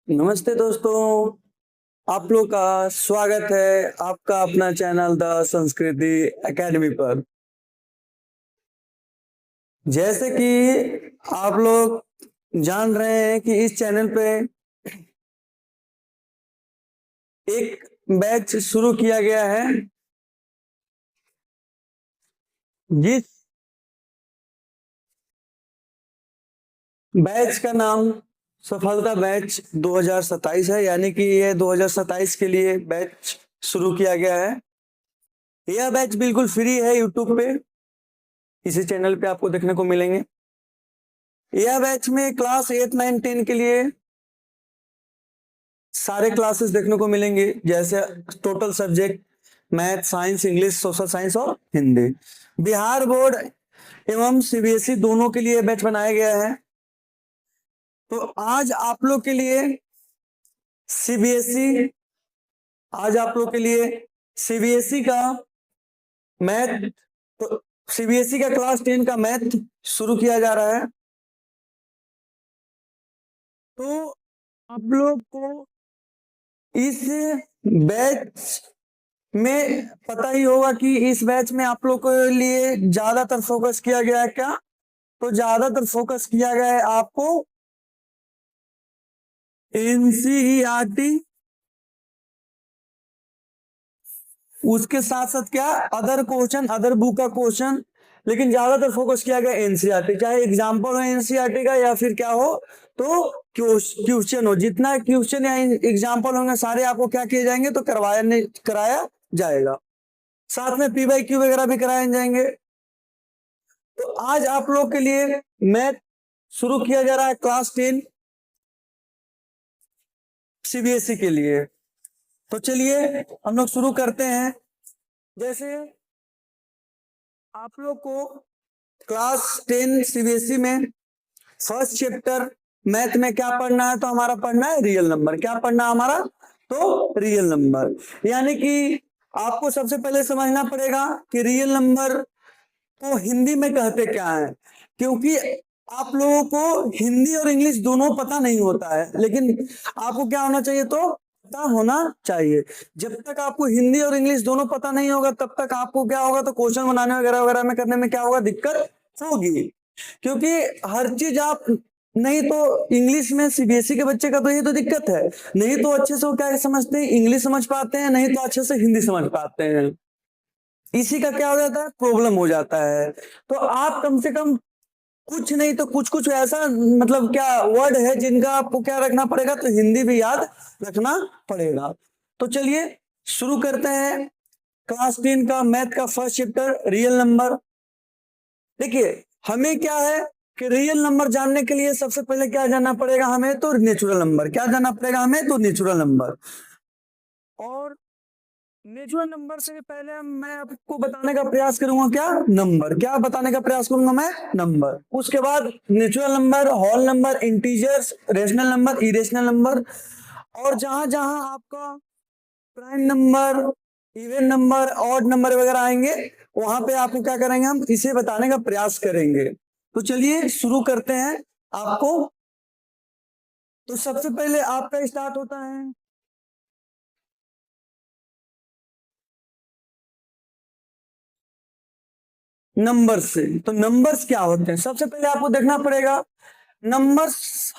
नमस्ते दोस्तों, आप लोग का स्वागत है आपका अपना चैनल द संस्कृति एकेडमी पर। जैसे कि आप लोग जान रहे हैं कि इस चैनल पे एक बैच शुरू किया गया है, जिस बैच का नाम सफलता बैच 2027 है। यानी कि ये 2027 के लिए बैच शुरू किया गया है। यह बैच बिल्कुल फ्री है, यूट्यूब पे इसी चैनल पे आपको देखने को मिलेंगे। यह बैच में क्लास 8, 9, 10 के लिए सारे क्लासेस देखने को मिलेंगे, जैसे total subject math, science, English, social science और हिंदी। बिहार बोर्ड एवं सीबीएसई दोनों के लिए बैच बनाया गया है। तो आज आप लोग के लिए सीबीएसई आज आप लोग के लिए सीबीएसई का मैथ, तो सीबीएसई का क्लास 10 का मैथ शुरू किया जा रहा है। तो आप लोग को इस बैच में पता ही होगा कि इस बैच में आप लोग के लिए ज्यादातर फोकस किया गया है क्या? तो ज्यादातर फोकस किया गया है आपको एनसीईआरटी, उसके साथ साथ क्या अदर क्वेश्चन, अदर बुक का क्वेश्चन, लेकिन ज्यादातर फोकस किया गया एनसीईआरटी। चाहे एग्जाम्पल हो एनसीईआरटी का या फिर क्या हो तो क्वेश्चन हो, जितना क्वेश्चन या एग्जाम्पल होंगे सारे आपको क्या किए जाएंगे तो कराया जाएगा। साथ में पीवाईक्यू वगैरह भी कराए जाएंगे। तो आज आप लोग के लिए मैथ शुरू किया जा रहा है क्लास 10 सीबीएसई के लिए। तो चलिए हम लोग शुरू करते हैं। जैसे आप लोग को क्लास 10 सीबीएसई में फर्स्ट चैप्टर मैथ में क्या पढ़ना है, तो हमारा पढ़ना है रियल नंबर। क्या पढ़ना है हमारा? तो रियल नंबर। यानी कि आपको सबसे पहले समझना पड़ेगा कि रियल नंबर को हिंदी में कहते क्या है, क्योंकि आप लोगों को हिंदी और इंग्लिश दोनों पता नहीं होता है। लेकिन आपको क्या होना चाहिए? तो पता होना चाहिए। जब तक आपको हिंदी और इंग्लिश दोनों पता नहीं होगा तब तक आपको क्या होगा, तो क्वेश्चन बनाने वगैरह वगैरह में करने में क्या होगा, दिक्कत होगी। क्योंकि हर चीज आप नहीं तो इंग्लिश में सीबीएसई के बच्चे का तो ये तो दिक्कत है, नहीं तो अच्छे से वो क्या समझते हैं, इंग्लिश समझ पाते हैं, नहीं तो अच्छे से हिंदी समझ पाते हैं। इसी का क्या हो जाता है, प्रॉब्लम हो जाता है। तो आप कम से कम कुछ नहीं तो कुछ कुछ ऐसा मतलब क्या वर्ड है जिनका आपको क्या रखना पड़ेगा, तो हिंदी भी याद रखना पड़ेगा। तो चलिए शुरू करते हैं क्लास 10 का मैथ का फर्स्ट चैप्टर रियल नंबर। देखिए हमें क्या है कि रियल नंबर जानने के लिए सबसे पहले क्या जानना पड़ेगा हमें, तो नेचुरल नंबर। क्या जानना पड़ेगा हमें? तो नेचुरल नंबर। और नेचुरल नंबर से पहले मैं आपको बताने का प्रयास करूंगा क्या, नंबर। क्या बताने का प्रयास करूंगा मैं? नंबर। उसके बाद natural number, whole number, integers, rational number, irrational number. और जहां जहां आपका prime number, even number, odd number वगैरह आएंगे वहां पे आपको क्या करेंगे, हम इसे बताने का प्रयास करेंगे। तो चलिए शुरू करते हैं आपको। तो सबसे पहले आपका स्टार्ट होता है नंबर से। तो नंबर्स क्या होते हैं सबसे पहले आपको देखना पड़ेगा। नंबर्स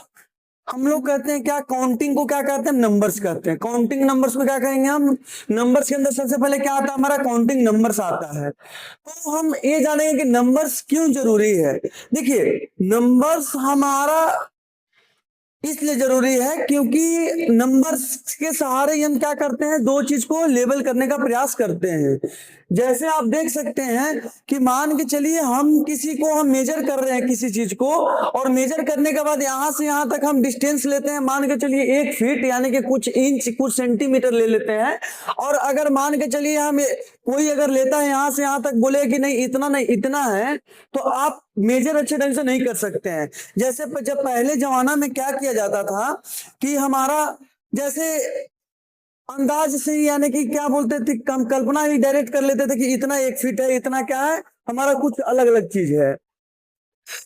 हम लोग कहते हैं क्या, काउंटिंग को क्या कहते हैं, नंबर्स कहते हैं। काउंटिंग नंबर्स को क्या कहेंगे हम? नंबर्स के अंदर सबसे पहले क्या आता है हमारा, काउंटिंग नंबर्स आता है। तो हम ये जानेंगे कि नंबर्स क्यों जरूरी है। देखिए नंबर्स हमारा इसलिए जरूरी है क्योंकि नंबर्स के सहारे हम क्या करते हैं, दो चीज को लेबल करने का प्रयास करते हैं। जैसे आप देख सकते हैं कि मान के चलिए हम किसी को हम मेजर कर रहे हैं किसी चीज को, और मेजर करने के बाद यहां से यहां तक हम डिस्टेंस लेते हैं, मान के चलिए 1 फीट यानी कि कुछ इंच कुछ सेंटीमीटर ले लेते हैं। और अगर मान के चलिए हम कोई अगर लेता है यहां से यहां तक, बोले कि नहीं इतना नहीं इतना है, तो आप मेजर अच्छे ढंग से नहीं कर सकते हैं। जैसे जब पहले जमाना में क्या किया जाता था कि हमारा जैसे अंदाज से यानी कि क्या बोलते थे, हम कल्पना ही डायरेक्ट कर लेते थे कि इतना 1 फीट है, इतना क्या है हमारा कुछ अलग अलग चीज है।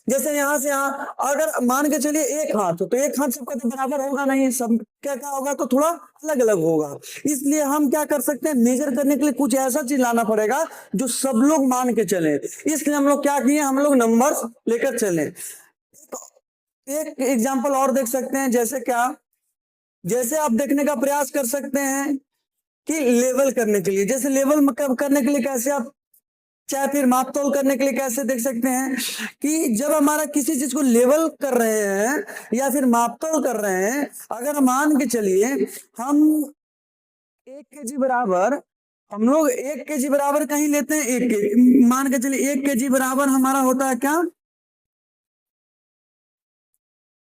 जैसे यहाँ से यहाँ अगर मान के चलिए एक हाथ, तो एक हाथ सबका तो बराबर होगा नहीं, सब क्या क्या होगा तो थोड़ा अलग अलग होगा। इसलिए हम क्या कर सकते हैं, मेजर करने के लिए कुछ ऐसा चीज लाना पड़ेगा जो सब लोग मान के चले। इसलिए हम लोग क्या किए, हम लोग नंबर्स लेकर चले। एक एग्जाम्पल और देख सकते हैं, जैसे क्या, जैसे आप देखने का प्रयास कर सकते हैं कि लेवल करने के लिए, जैसे लेवल करने के लिए कैसे आप, चाहे फिर माप तोल करने के लिए कैसे देख सकते हैं कि जब हमारा किसी चीज को लेवल कर रहे हैं या फिर माप तोल कर रहे हैं, अगर मान के चलिए हम 1 kg बराबर, हम लोग 1 kg बराबर कहीं लेते हैं, 1 kg मान के चलिए 1 kg बराबर हमारा होता है क्या,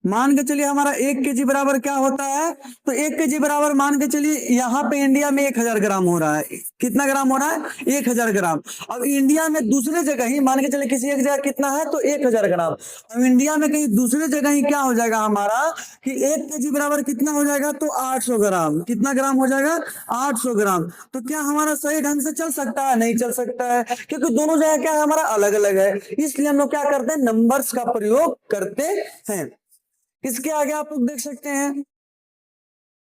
मान के चलिए हमारा 1 kg बराबर क्या होता है, तो 1 kg बराबर मान के चलिए यहाँ पे इंडिया में 1000 ग्राम हो रहा है। कितना ग्राम हो रहा है, 1000 ग्राम। अब इंडिया में दूसरे जगह ही मान के चलिए किसी एक जगह कितना है, तो 1000 ग्राम। अब इंडिया में कहीं दूसरे जगह ही क्या हो जाएगा हमारा कि 1 kg बराबर कितना हो जाएगा, तो 800 ग्राम। कितना ग्राम हो जाएगा, 800 ग्राम। तो क्या हमारा सही ढंग से चल सकता है, नहीं चल सकता है, क्योंकि दोनों जगह क्या है हमारा अलग अलग है। इसलिए हम लोग क्या करते हैं, नंबर्स का प्रयोग करते हैं। इसके आगे आप लोग देख सकते हैं,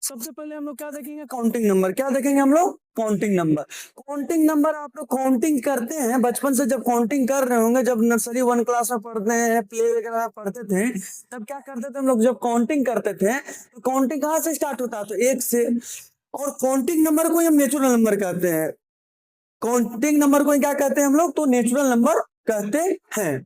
सबसे पहले हम लोग क्या देखेंगे, काउंटिंग नंबर। क्या देखेंगे हम लोग, काउंटिंग नंबर। काउंटिंग नंबर आप लोग काउंटिंग करते हैं बचपन से, जब काउंटिंग कर रहे होंगे, जब नर्सरी 1 क्लास में पढ़ते हैं, प्ले वगैरह में पढ़ते थे, तब क्या करते थे हम लोग, जब काउंटिंग करते थे तो काउंटिंग कहाँ से स्टार्ट होता है, तो 1 से। और काउंटिंग नंबर को हम नेचुरल नंबर कहते हैं। काउंटिंग नंबर को क्या कहते हैं हम लोग, तो नेचुरल नंबर कहते हैं।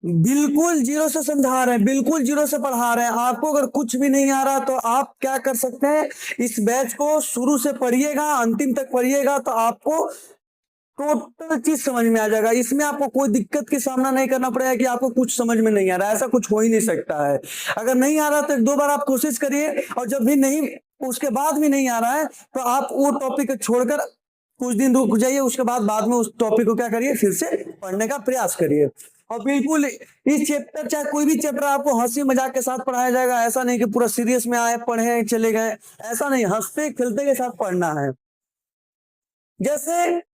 बिल्कुल जीरो से समझा रहे हैं, बिल्कुल जीरो से पढ़ा रहे हैं। आपको अगर कुछ भी नहीं आ रहा तो आप क्या कर सकते हैं, इस बैच को शुरू से पढ़िएगा, अंतिम तक पढ़िएगा, तो आपको टोटल चीज समझ में आ जाएगा। इसमें आपको कोई दिक्कत की सामना नहीं करना पड़ेगा कि आपको कुछ समझ में नहीं आ रहा है, ऐसा कुछ हो ही नहीं सकता है। अगर नहीं आ रहा तो 1-2 बार आप कोशिश करिए, और जब भी नहीं, उसके बाद भी नहीं आ रहा है, तो आप वो टॉपिक छोड़कर कुछ दिन रुक जाइए, उसके बाद में उस टॉपिक को क्या करिए, फिर से पढ़ने का प्रयास करिए। और बिल्कुल इस चैप्टर, चाहे कोई भी चैप्टर, आपको हंसी मजाक के साथ पढ़ाया जाएगा। ऐसा नहीं कि पूरा सीरियस में आए, पढ़े चले गए, ऐसा नहीं, हंसते खेलते के साथ पढ़ना है। जैसे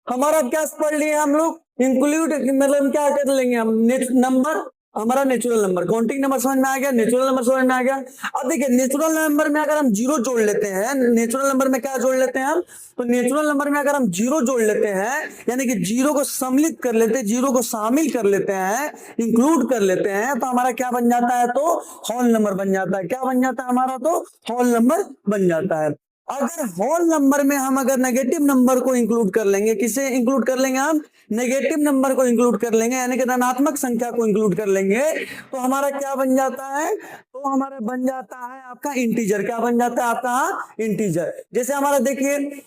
हमारा क्या पढ़ लिए हम लोग, इंक्लूड, मतलब क्या कर लेंगे हम, नंबर, हमारा नेचुरल नंबर, काउंटिंग नंबर समझ में आ गया, नेचुरल नंबर समझ में आ गया। अब देखिए नेचुरल नंबर में अगर हम जीरो जोड़ लेते हैं, नेचुरल नंबर में क्या जोड़ लेते हैं हम, तो नेचुरल नंबर में अगर हम जीरो जोड़ लेते हैं, यानी कि जीरो को सम्मिलित कर लेते हैं, जीरो को शामिल कर लेते हैं, इंक्लूड कर लेते हैं, तो हमारा क्या बन जाता है, तो होल नंबर बन जाता है। क्या बन जाता है हमारा, तो होल नंबर बन जाता है। अगर होल नंबर में हम अगर नेगेटिव नंबर को इंक्लूड कर लेंगे, किसे इंक्लूड कर लेंगे हम, नेगेटिव नंबर को इंक्लूड कर लेंगे, यानी कि ऋणात्मक संख्या को इंक्लूड कर लेंगे, तो हमारा क्या बन जाता है, तो हमारा बन जाता है आपका इंटीजर। क्या बन जाता है आपका, इंटीजर। जैसे हमारा देखिए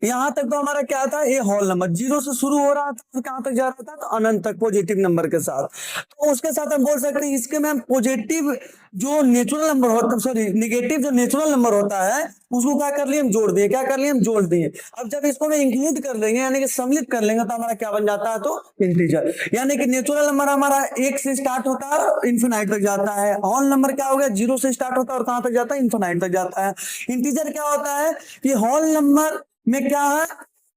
यहां तक तो हमारा क्या था, ये होल नंबर जीरो से शुरू हो रहा था, फिर कहां तक जा रहा था, तो अनंत तक पॉजिटिव नंबर के साथ। तो उसके साथ हम बोल सकते हैं, इसके में हम पॉजिटिव जो नेचुरल नंबर होता है, सॉरी नेगेटिव जो नेचुरल नंबर होता है, उसको क्या कर लिए हम, जोड़ दिए। क्या कर लिए हम, जोड़ दिए। अब जब इसको हम इंक्लूड कर लेंगे, यानी कि सम्मिलित कर लेंगे, तो हमारा क्या बन जाता है, तो इंटीजर। यानी कि नेचुरल नंबर हमारा 1 से स्टार्ट होता है, इन्फिनाइट तक जाता है। होल नंबर क्या हो गया, 0 से स्टार्ट होता है और कहां तक जाता है, इन्फिनाइट तक जाता है। इंटीजर क्या होता है कि होल नंबर में क्या है,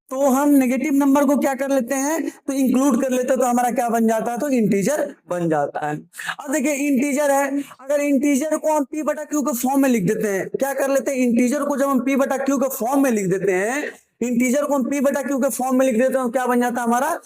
तो हम नेगेटिव नंबर को क्या कर लेते हैं, तो इंक्लूड कर लेते हैं, तो हमारा क्या बन जाता है, तो इंटीजर बन जाता है। अब देखिए इंटीजर है, अगर इंटीजर को हम p बटा क्यू के फॉर्म में लिख देते हैं, क्या कर लेते हैं, इंटीजर को जब हम p बटा क्यू के फॉर्म में लिख देते हैं, इंटीजर को हम p बटा क्यू के फॉर्म में लिख देते हैं, क्या बन जाता है हमारा,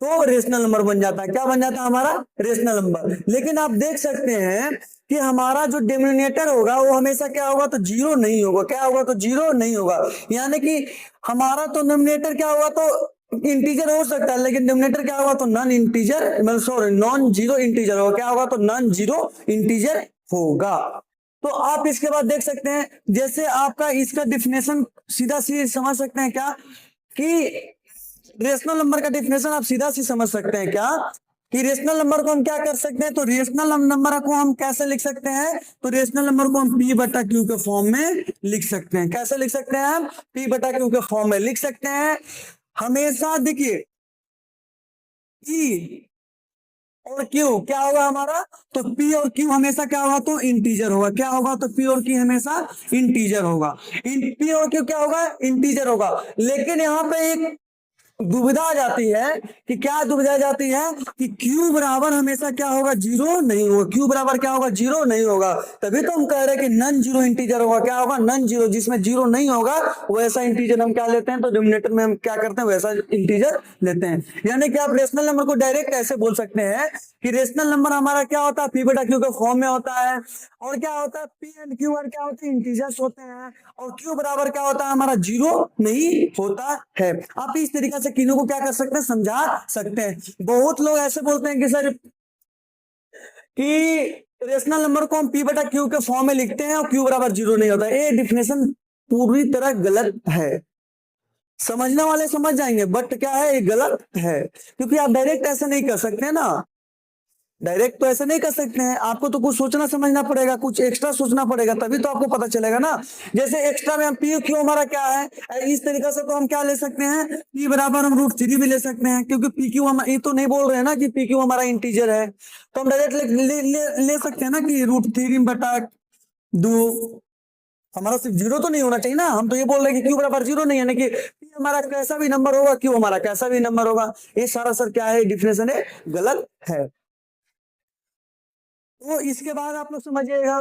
तो रेशनल नंबर बन जाता है। क्या बन जाता है हमारा, रेशनल नंबर। लेकिन आप देख सकते हैं कि हमारा जो डिनोमिनेटर होगा वो हमेशा क्या होगा, तो जीरो नहीं होगा। क्या होगा, तो जीरो नहीं होगा। यानी कि हमारा तो डिनोमिनेटर क्या होगा, तो इंटीजर हो सकता है, लेकिन डिनोमिनेटर क्या होगा, तो नॉन इंटीजर, मतलब सॉरी नॉन जीरो इंटीजर होगा। क्या होगा, तो नॉन जीरो इंटीजर होगा। तो आप इसके बाद देख सकते हैं, जैसे आपका इसका डिफिनेशन सीधा सीधा समझ सकते हैं क्या, कि रेशनल नंबर का डिफिनेशन आप सीधा सी समझ सकते हैं क्या, कि रेशनल नंबर को हम क्या कर सकते हैं, तो रेशनल नंबर को हम कैसे लिख सकते हैं, तो रेशनल नंबर को हम p बटा क्यू के फॉर्म में लिख सकते हैं। कैसे लिख सकते हैं हम, p बटा क्यू के फॉर्म में लिख सकते हैं। हमेशा देखिए p और q क्या होगा हमारा, तो p और q हमेशा क्या होगा, तो इंटीजर होगा। क्या होगा, तो p और q हमेशा इंटीजर होगा। p और q क्या होगा, इंटीजर होगा। लेकिन यहाँ पे एक दुविधा आ जाती है कि क्या दुविधा आ जाती है कि Q बराबर हमेशा क्या होगा, जीरो नहीं होगा। Q बराबर क्या होगा, जीरो नहीं होगा। तभी तो हम कह रहे हैं कि नन जीरो इंटीजर होगा। क्या होगा, नन जीरो। जिसमें जीरो नहीं होगा वैसा इंटीजर हम क्या लेते हैं, तो डिनोमिनेटर में हम क्या करते हैं, वैसा इंटीजर लेते हैं। यानी कि आप रेशनल नंबर को डायरेक्ट ऐसे बोल सकते हैं कि रेशनल नंबर हमारा क्या होता है, पी बटा क्यू के फॉर्म में होता है। और क्या होता है, पी एंड क्यू और क्या होते हैं, इंटीजर्स होते हैं। और क्यू बराबर क्या होता है हमारा, जीरो नहीं होता है। आप इस तरीके से तीनों को क्या कर सकते हैं, समझा सकते हैं। बहुत लोग ऐसे बोलते हैं कि सर कि रेशनल नंबर को हम पी बटा क्यू के फॉर्म में लिखते हैं और क्यू बराबर जीरो नहीं होता। ये डिफिनेशन पूरी तरह गलत है। समझने वाले समझ जाएंगे, बट क्या है, ये गलत है। क्योंकि आप डायरेक्ट ऐसे नहीं कर सकते ना, डायरेक्ट तो ऐसे नहीं कर सकते हैं। आपको तो कुछ सोचना समझना पड़ेगा, कुछ एक्स्ट्रा सोचना पड़ेगा, तभी तो आपको पता चलेगा ना। जैसे एक्स्ट्रा में हम पी क्यू हमारा क्या है, इस तरीके से तो हम क्या ले सकते हैं, पी बराबर हम रूट थ्री भी ले सकते हैं। क्योंकि पी क्यू हम ये तो नहीं बोल रहे हैं ना कि पी क्यू हमारा इंटीजर है, तो हम डायरेक्ट ले सकते हैं ना कि रूट थ्री बटा दो। हमारा सिर्फ जीरो तो नहीं होना चाहिए ना। हम तो ये बोल रहे हैं कि क्यू बराबर जीरो नहीं है, यानी कि पी हमारा कैसा भी नंबर होगा, क्यू हमारा कैसा भी नंबर होगा। ये सारा सर क्या है, डिफिनेशन है, गलत है। तो इसके बाद आप लोग समझिएगा,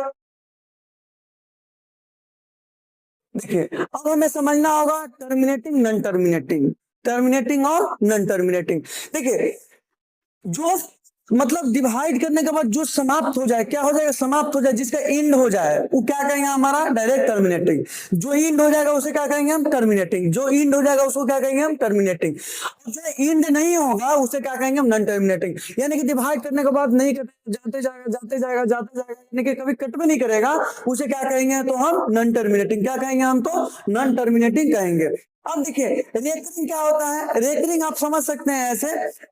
देखिए अब हमें समझना होगा टर्मिनेटिंग नॉन टर्मिनेटिंग, टर्मिनेटिंग और नॉन टर्मिनेटिंग। देखिए जो मतलब डिवाइड करने के बाद जो समाप्त हो जाए, क्या हो जाएगा, समाप्त हो जाए, जिसका एंड हो जाए वो क्या कहेंगे, हमारा डायरेक्ट टर्मिनेटिंग। जो एंड हो जाएगा उसे क्या कहेंगे हम, टर्मिनेटिंग। जो एंड हो जाएगा उसको क्या कहेंगे हम, टर्मिनेटिंग। जो एंड नहीं होगा उसे क्या कहेंगे हम, नॉन टर्मिनेटिंग। यानी कि डिवाइड करने के बाद नहीं कटेगा, जाते जाएगा जाते जाएगा जाते जाएगा, यानी कि कभी कट भी नहीं करेगा, उसे क्या कहेंगे, तो हम नॉन टर्मिनेटिंग। क्या कहेंगे हम, तो नॉन टर्मिनेटिंग कहेंगे। अब देखिए रेकरिंग क्या होता है, रेकरिंग आप समझ सकते हैं ऐसे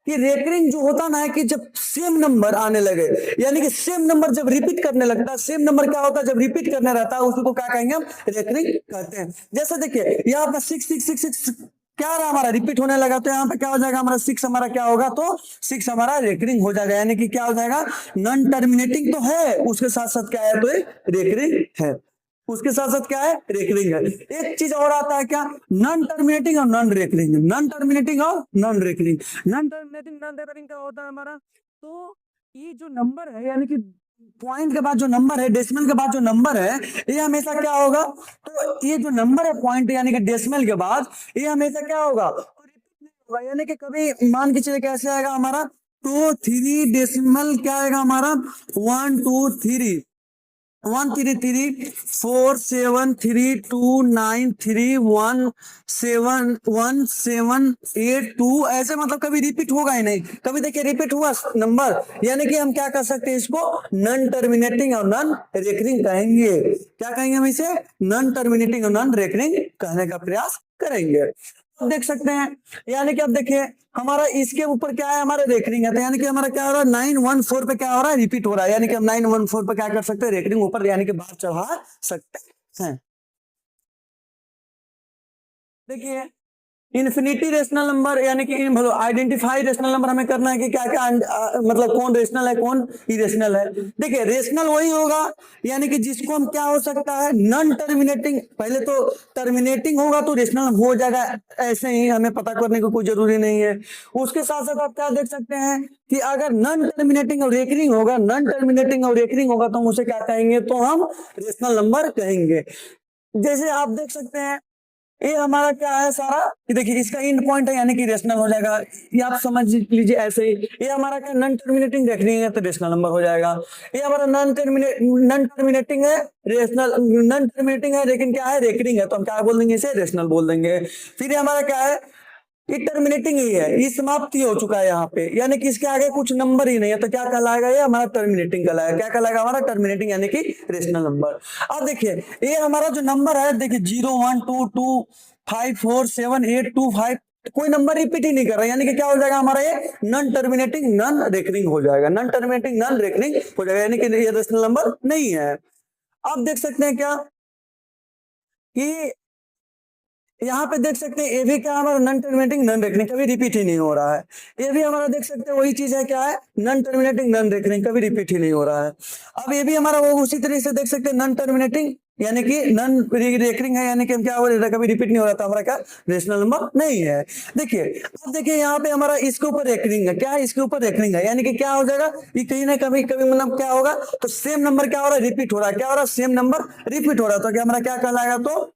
कि रेकरिंग जो होता ना है कि जब सेम नंबर आने लगे, यानी कि सेम नंबर जब रिपीट करने लगता है, सेम नंबर क्या होता है जब रिपीट करने रहता है, उसको क्या कहेंगे हम, रेकरिंग कहते हैं। जैसे देखिए यहाँ पर सिक्स सिक्स सिक्स सिक्स क्या रहा हमारा, रिपीट होने लगा, तो यहाँ पे क्या हो जाएगा हमारा, सिक्स हमारा क्या होगा, तो सिक्स हमारा रेकरिंग हो जाएगा। यानी कि क्या हो जाएगा, नॉन टर्मिनेटिंग तो है, उसके साथ साथ क्या है, तो रेकरिंग है। उसके साथ साथ क्या है, रेकरिंग है। एक चीज और आता है क्या, नॉन टर्मिनेटिंग और नॉन रेकरिंग। नॉन टर्मिनेटिंग और non recurring, non terminating non recurring क्या होता है हमारा, तो ये जो नंबर है, यानी कि पॉइंट के बाद जो नंबर है, डेसिमल के बाद जो नंबर है, ये हमेशा क्या होगा, तो ये जो नंबर है पॉइंट यानी कि डेसिमल के बाद, ये हमेशा क्या होगा, रिपीट नहीं होगा। यानी कि कभी मान के चलिए कैसे आएगा हमारा, तो थ्री डेसिमल क्या आएगा हमारा, वन टू थ्री, 133473291717178 2, ऐसे मतलब कभी रिपीट होगा ही नहीं। कभी देखिए रिपीट हुआ नंबर, यानी कि हम क्या कर सकते हैं, इसको नॉन टर्मिनेटिंग और नॉन रेकरिंग कहेंगे। क्या कहेंगे हम इसे, नॉन टर्मिनेटिंग और नॉन रेकरिंग कहने का प्रयास करेंगे। अब देख सकते हैं, यानी कि अब देखिए हमारा इसके ऊपर क्या है, हमारा रेकरिंग है, तो यानी कि हमारा क्या हो रहा है, 914 पे क्या हो रहा है, रिपीट हो रहा है। यानी कि हम 914 पे क्या कर सकते हैं, रेकरिंग ऊपर यानी कि बाहर चढ़ा सकते हैं। देखिए इन्फिनिटी रेशनल नंबर, यानी कि मतलब आइडेंटिफाई रेशनल नंबर हमें करना है कि क्या क्या मतलब कौन रेशनल है कौन इरेशनल है। देखिए रेशनल वही होगा यानी कि जिसको हम क्या हो सकता है, नॉन टर्मिनेटिंग। पहले तो टर्मिनेटिंग होगा तो रेशनल हो जाएगा, ऐसे ही हमें पता करने की कोई जरूरी नहीं है। उसके साथ साथ आप क्या देख सकते हैं कि अगर नॉन टर्मिनेटिंग और रेकरिंग होगा, नॉन टर्मिनेटिंग और रेकरिंग होगा, तो हम उसे क्या कहेंगे, तो हम रेशनल नंबर कहेंगे। जैसे आप देख सकते हैं ये हमारा क्या है सारा, कि देखिए इसका एंड पॉइंट है यानी कि रेशनल हो जाएगा। ये आप समझ लीजिए ऐसे ही। ये हमारा क्या नॉन टर्मिनेटिंग रेकरिंग है तो रेशनल नंबर हो जाएगा। ये हमारा नॉन टर्मिनेटिंग है, रेशनल नॉन टर्मिनेटिंग है, लेकिन क्या है, रेकरिंग है, तो हम क्या बोल देंगे, इसे रेशनल बोल देंगे। फिर ये हमारा क्या है, ये टर्मिनेटिंग ही है, ये समाप्ति हो चुका है यहाँ पे, यानी कि इसके आगे कुछ नंबर ही नहीं है, तो क्या कहलाएगा, ये हमारा टर्मिनेटिंग कहलाएगा। क्या कहलाएगा, हमारा टर्मिनेटिंग यानी कि रेशनल नंबर। अब देखिए ये हमारा जो नंबर है, देखिए 0 1 2 2 5 4 7 8 2 5, कोई नंबर रिपीट ही नहीं कर रहा, यानी कि क्या हो जाएगा हमारा, ये नॉन टर्मिनेटिंग नॉन रेकरिंग हो जाएगा। नॉन टर्मिनेटिंग नॉन रेकरिंग हो जाएगा, यानी कि ये रेशनल नंबर नहीं है। अब देख सकते हैं क्या कि यहाँ पे देख सकते हैं ये भी क्या हमारा नॉन टर्मिनेटिंग नॉन रेकरिंग, कभी रिपीट ही नहीं हो रहा है। ये भी हमारा देख सकते हैं वही चीज है, क्या है, नॉन टर्मिनेटिंग नॉन रेकरिंग, कभी रिपीट ही नहीं हो रहा है। अब ये भी हमारा वो उसी तरीके से देख सकते हैं, नॉन टर्मिनेटिंग यानी कि नॉन रिकरिंग है, यानी कि क्या हो रहा है, कभी रिपीट नहीं हो रहा था, हमारा क्या रेशनल नंबर नहीं है। देखिए अब देखिए यहाँ पे हमारा इसके ऊपर रेकरिंग है, क्या है इसके ऊपर रेकरिंग है, यानी कि क्या हो जाएगा ये कहीं ना कभी कभी मतलब क्या होगा, तो सेम नंबर क्या हो रहा है रिपीट हो रहा है, क्या हो रहा है सेम नंबर रिपीट हो रहा है, तो क्या हमारा क्या कहलाएगा, तो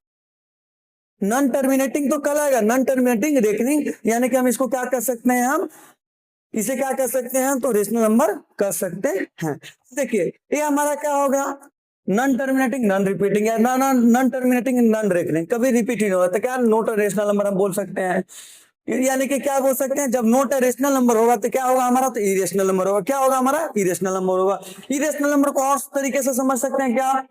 नॉन टर्मिनेटिंग तो कहलाएगा, नॉन टर्मिनेटिंग रेकरिंग, यानी कि हम इसको क्या कर सकते हैं, हम इसे क्या कर सकते हैं, तो रेशनल नंबर कर सकते हैं। देखिए ये हमारा क्या होगा, नॉन टर्मिनेटिंग नॉन रिपीटिंग या नॉन टर्मिनेटिंग नॉन रेकरिंग, कभी रिपीट ही नहीं होता, क्या नोट रेशनल नंबर हम बोल सकते हैं, यानी कि क्या बोल सकते हैं, जब नोट रेशनल नंबर होगा तो क्या होगा हमारा, तो इरेशनल नंबर होगा, क्या होगा हमारा इरेशनल नंबर होगा। इरेशनल नंबर को और तरीके से समझ सकते हैं क्या,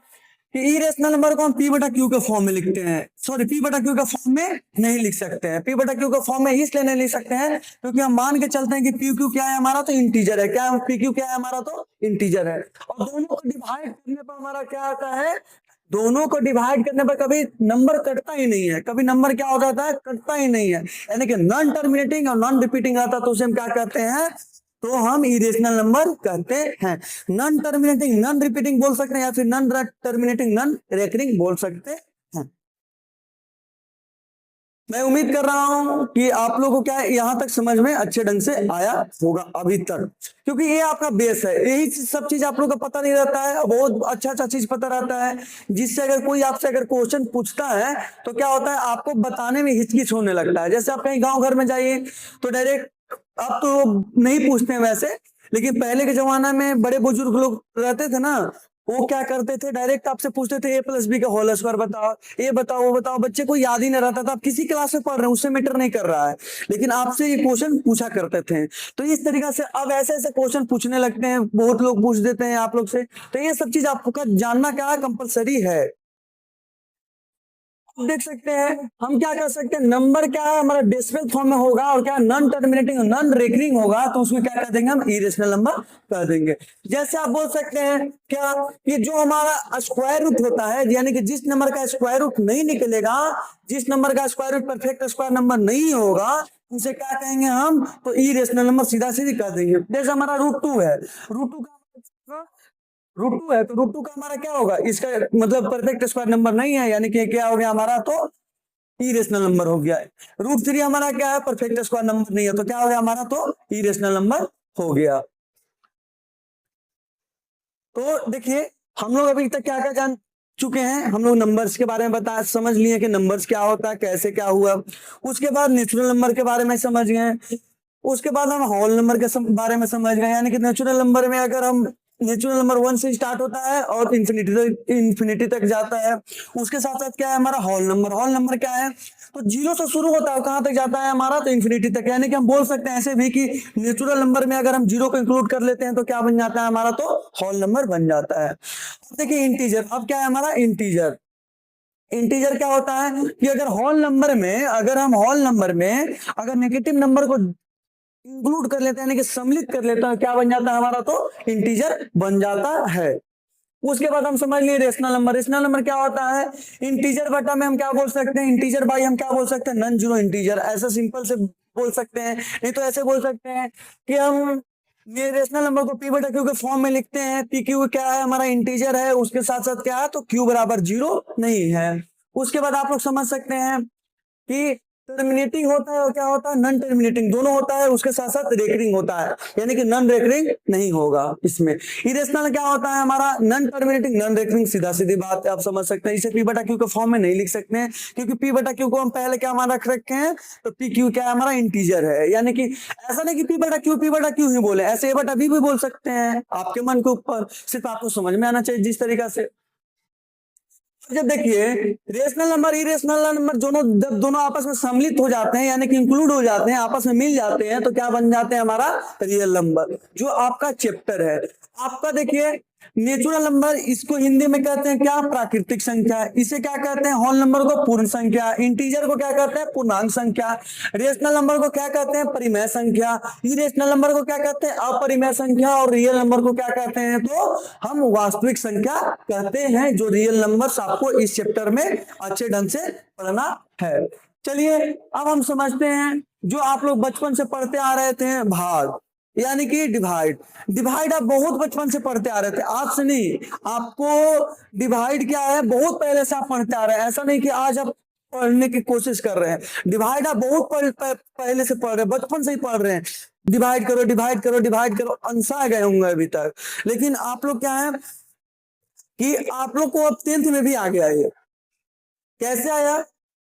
कि इरेशनल नंबर को हम पी बटा क्यू के फॉर्म में लिखते हैं, सॉरी पी बटा क्यू के फॉर्म में नहीं लिख सकते हैं, पी बटा क्यू के फॉर्म में इसलिए नहीं लिख सकते हैं क्योंकि हम मान के चलते हैं कि पी क्यू क्या है हमारा, तो इंटीजर है, क्या पी क्यू क्या है हमारा, तो इंटीजर है, और दोनों को डिवाइड करने पर हमारा क्या आता है, दोनों को डिवाइड करने पर कभी नंबर कटता ही नहीं है, कभी नंबर क्या हो जाता है, कटता ही नहीं है, यानी कि नॉन टर्मिनेटिंग और नॉन रिपीटिंग आता है, तो उसे हम क्या कहते हैं, तो हम इरेशनल नंबर कहते हैं। नॉन टर्मिनेटिंग नॉन रिपीटिंग बोल सकते हैं, या फिर नॉन टर्मिनेटिंग नॉन रेकरिंग बोल सकते हैं। मैं उम्मीद कर रहा हूं कि आप लोगों को क्या यहां तक समझ में अच्छे ढंग से आया होगा अभी तक, क्योंकि ये आपका बेस है, यही सब चीज आप लोगों को पता नहीं रहता है, बहुत अच्छा अच्छा चीज पता रहता है, जिससे अगर कोई आपसे अगर क्वेश्चन पूछता है तो क्या होता है, आपको बताने में हिचकिच होने लगता है। जैसे आप कहीं गांव घर में जाइए तो डायरेक्ट, अब तो नहीं पूछते हैं वैसे, लेकिन पहले के जमाना में बड़े बुजुर्ग लोग रहते थे ना, वो क्या करते थे, डायरेक्ट आपसे पूछते थे ए प्लस बी का होल स्क्वायर बताओ, ये बताओ वो बताओ, बच्चे को याद ही नहीं रहता था, आप किसी क्लास में पढ़ रहे हैं उससे मैटर नहीं कर रहा है, लेकिन आपसे ये क्वेश्चन पूछा करते थे। तो इस तरीका से अब ऐसे ऐसे क्वेश्चन पूछने लगते हैं, बहुत लोग पूछ देते हैं आप लोग से, तो ये सब चीज आपका जानना क्या है, कंपलसरी है। देख सकते हैं हम क्या कर सकते हैं, नंबर क्या है हमारा डेसिमल फॉर्म में होगा और क्या नॉन टर्मिनेटिंग नॉन रेकरिंग होगा, तो उसमें क्या कर देंगे हम इरेशनल नंबर कर देंगे। जैसे आप बोल सकते हैं क्या, कि जो हमारा स्क्वायर रूट होता है, यानी कि जिस नंबर का स्क्वायर रूट नहीं निकलेगा, जिस नंबर का square root perfect square number नहीं होगा, उसे क्या कहेंगे हम, तो इरेशनल नंबर सीधा सीधी कर देंगे। जैसे हमारा √2 है, √2 का √2 है, तो √2 का हमारा क्या होगा, इसका मतलब परफेक्ट स्क्वायर नंबर नहीं है, यानी कि क्या हो गया हमारा, तो इरेशनल नंबर हो गया। √3 हमारा क्या है, परफेक्ट स्क्वायर नंबर नहीं है, तो क्या हो गया हमारा, तो इरेशनल नंबर हो गया। तो देखिए हम लोग अभी तक क्या क्या जान चुके हैं, हम लोग नंबर्स के बारे में बता समझ लिए कि नंबर्स क्या होता है, कैसे क्या हुआ, उसके बाद नेचुरल नंबर के बारे में समझ गए, उसके बाद हम होल नंबर के बारे में समझ गए, यानी कि नेचुरल नंबर में अगर हम नेचुरल नंबर 1 से स्टार्ट होता है और इंफिनिटी तक जाता है, उसके साथ साथ क्या है हमारा होल नंबर, होल नंबर क्या है, तो 0 से शुरू होता है, कहां तक जाता है हमारा, तो इंफिनिटी तक, यानी कि हम बोल सकते हैं ऐसे भी कि नेचुरल नंबर में अगर हम 0 को इंक्लूड कर लेते हैं तो क्या बन जाता है हमारा, तो होल नंबर बन जाता है। अब देखिए इंटीजर, अब क्या है हमारा इंटीजर, इंटीजर क्या होता है कि अगर होल नंबर में, अगर हम होल नंबर में अगर नेगेटिव नंबर को इंक्लूड कर लेते हैं, यानी कि सम्मिलित कर लेते हैं, क्या बन जाता है हमारा, तो इंटीजर बन जाता है। उसके बाद हम समझ लिए रेशनल नंबर, रेशनल नंबर क्या होता है, इंटीजर बटा में हम क्या बोल सकते हैं, इंटीजर बाई हम क्या बोल सकते हैं, नॉन जीरो इंटीजर, ऐसा सिंपल से बोल सकते हैं। नहीं तो ऐसे बोल सकते हैं कि हम ये रेशनल नंबर को पी बटा क्यू के फॉर्म में लिखते हैं, पी क्यू क्या है हमारा इंटीजर है, उसके साथ साथ क्या है, तो क्यू बराबर 0 नहीं है। उसके बाद आप लोग समझ सकते हैं कि टर्मिनेटिंग होता है और क्या होता है, नॉन टर्मिनेटिंग, दोनों होता है, उसके साथ साथ रेकरिंग होता है, यानी कि नॉन रेकरिंग नहीं होगा इसमें। इरेशनल क्या होता है हमारा, नॉन टर्मिनेटिंग नॉन रेकरिंग, सीधा सीधी बात है, आप समझ सकते हैं। इसे पी बटा क्यू के फॉर्म में नहीं लिख सकते हैं, क्योंकि पी बटा क्यू को हम पहले क्या मान रख रखे हैं, तो पी क्यू क्या है हमारा इंटीजर है, यानी कि ऐसा नहीं कि पी बटा क्यू ही बोले, ऐसे ए बटा बी भी बोल सकते हैं, आपके मन के ऊपर, सिर्फ आपको समझ में आना चाहिए जिस तरीका से। जब देखिए रेशनल नंबर इरेशनल नंबर दोनों, जब दोनों आपस में सम्मिलित हो जाते हैं, यानी कि इंक्लूड हो जाते हैं, आपस में मिल जाते हैं, तो क्या बन जाते हैं हमारा रियल नंबर, जो आपका चैप्टर है। आपका देखिए नेचुरल नंबर, इसको हिंदी में कहते हैं क्या, प्राकृतिक संख्या, इसे क्या कहते हैं, होल नंबर को पूर्ण संख्या, इंटीजर को क्या कहते हैं, पूर्णांक संख्या, रेशनल नंबर को क्या कहते हैं, परिमेय संख्या, इरेशनल नंबर को क्या कहते हैं, अपरिमेय संख्या, और रियल नंबर को क्या कहते हैं, तो हम वास्तविक संख्या कहते हैं। जो रियल नंबर्स आपको इस चैप्टर में अच्छे ढंग से पढ़ना है। चलिए अब हम समझते हैं जो आप लोग बचपन से पढ़ते आ रहे थे, भाग, यानी कि डिवाइड। डिवाइड आप बहुत बचपन से पढ़ते आ रहे थे, आज से नहीं, आपको डिवाइड क्या है बहुत पहले से आप पढ़ते आ रहे हैं, ऐसा नहीं कि आज आप पढ़ने की कोशिश कर रहे हैं। डिवाइड आप बहुत पहले से पढ़ रहे हैं, बचपन से ही पढ़ रहे हैं। डिवाइड करो डिवाइड करो डिवाइड करो, अंसा गए होंगे अभी तक। लेकिन आप लोग क्या है कि आप लोग को अब 10th में भी आ गया ये। कैसे आया?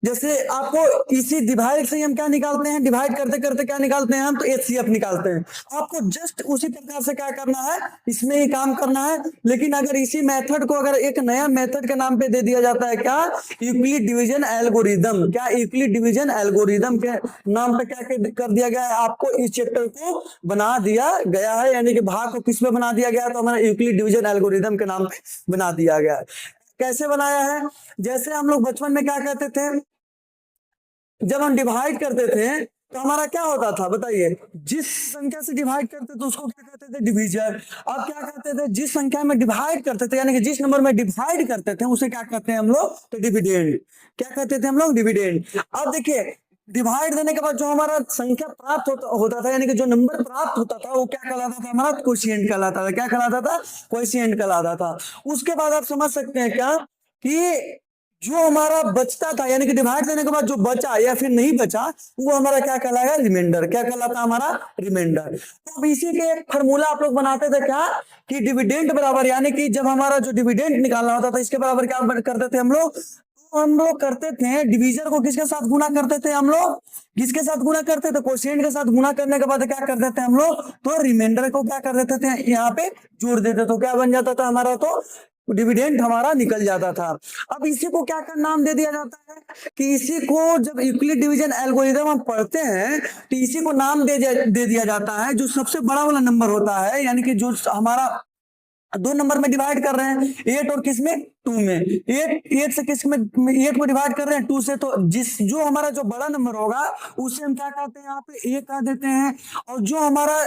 जैसे आपको इसी डिवाइड से हम क्या निकालते हैं, डिवाइड करते करते क्या निकालते हैं हम, तो एचसीएफ निकालते हैं। आपको जस्ट उसी प्रकार से क्या करना है, इसमें ही काम करना है। लेकिन अगर इसी मेथड को अगर एक नया मेथड के नाम पे दे दिया जाता है, क्या, यूक्लिड डिवीजन एल्गोरिदम, क्या यूक्लिड डिवीजन एल्गोरिदम के नाम पे क्या कर दिया गया है, आपको इस चैप्टर को बना दिया गया है। यानी कि भाग को किस पे बना दिया गया है, तो हमारा यूक्लिड डिवीजन एल्गोरिदम के नाम पे बना दिया गया है। कैसे बनाया है? जैसे हम लोग बचपन में क्या कहते थे, जब हम डिवाइड करते थे तो हमारा क्या होता था बताइए, जिस संख्या से डिवाइड करते थे उसको क्या कहते थे, डिवीजन। अब क्या कहते थे, जिस संख्या में डिवाइड करते थे यानी कि जिस नंबर में डिवाइड करते थे उसे क्या कहते हैं हम लोग, तो डिविडेंड। क्या कहते थे हम लोग, डिविडेंड। अब देखिए डिवाइड देने के बाद जो हमारा संख्या प्राप्त होता था, यानी कि जो नंबर प्राप्त होता था वो क्या कहलाता था, हमारा क्वोशिएंट कहलाता था। क्या कहलाता था, क्वोशिएंट कहलाता था। उसके बाद आप समझ सकते हैं क्या कि जो हमारा बचता था, यानी कि डिवाइड देने के बाद जो बचा या फिर नहीं बचा, वो हमारा क्या कहलाएगा, रिमाइंडर। क्या कहलाता हमारा, रिमाइंडर। तो अब इसी के फार्मूला आप लोग बनाते थे क्या, कि डिविडेंड बराबर, यानी कि जब हमारा जो डिविडेंड निकालना होता था इसके बराबर क्या करते थे हम लोग, तो हम लोग करते थे डिवीजन को किसके साथ गुना करते थे हम लोग, किसके साथ गुना करते थे, क्वोशिएंट के साथ गुना करने के बाद क्या करते थे हम लोग, तो रिमाइंडर को क्या कर देते थे, यहाँ पे जोड़ देते, तो क्या बन जाता था हमारा, तो डिविडेंड हमारा निकल जाता था। अब इसी को क्या नाम दे दिया जाता है, कि इसी को जब यूक्लिड डिवीजन एल्गोरिथम हम पढ़ते हैं तो इसी को नाम दे दिया जाता है, जो सबसे बड़ा वाला नंबर होता है, यानी कि जो हमारा 2 नंबर में डिवाइड कर रहे हैं, 8 और किस में, 2 में। 8 से किस में, 8 को डिवाइड कर रहे हैं 2 से, तो जो हमारा जो बड़ा नंबर होगा उसे हम क्या कहते हैं, यहाँ पे ए कह देते हैं, और जो हमारा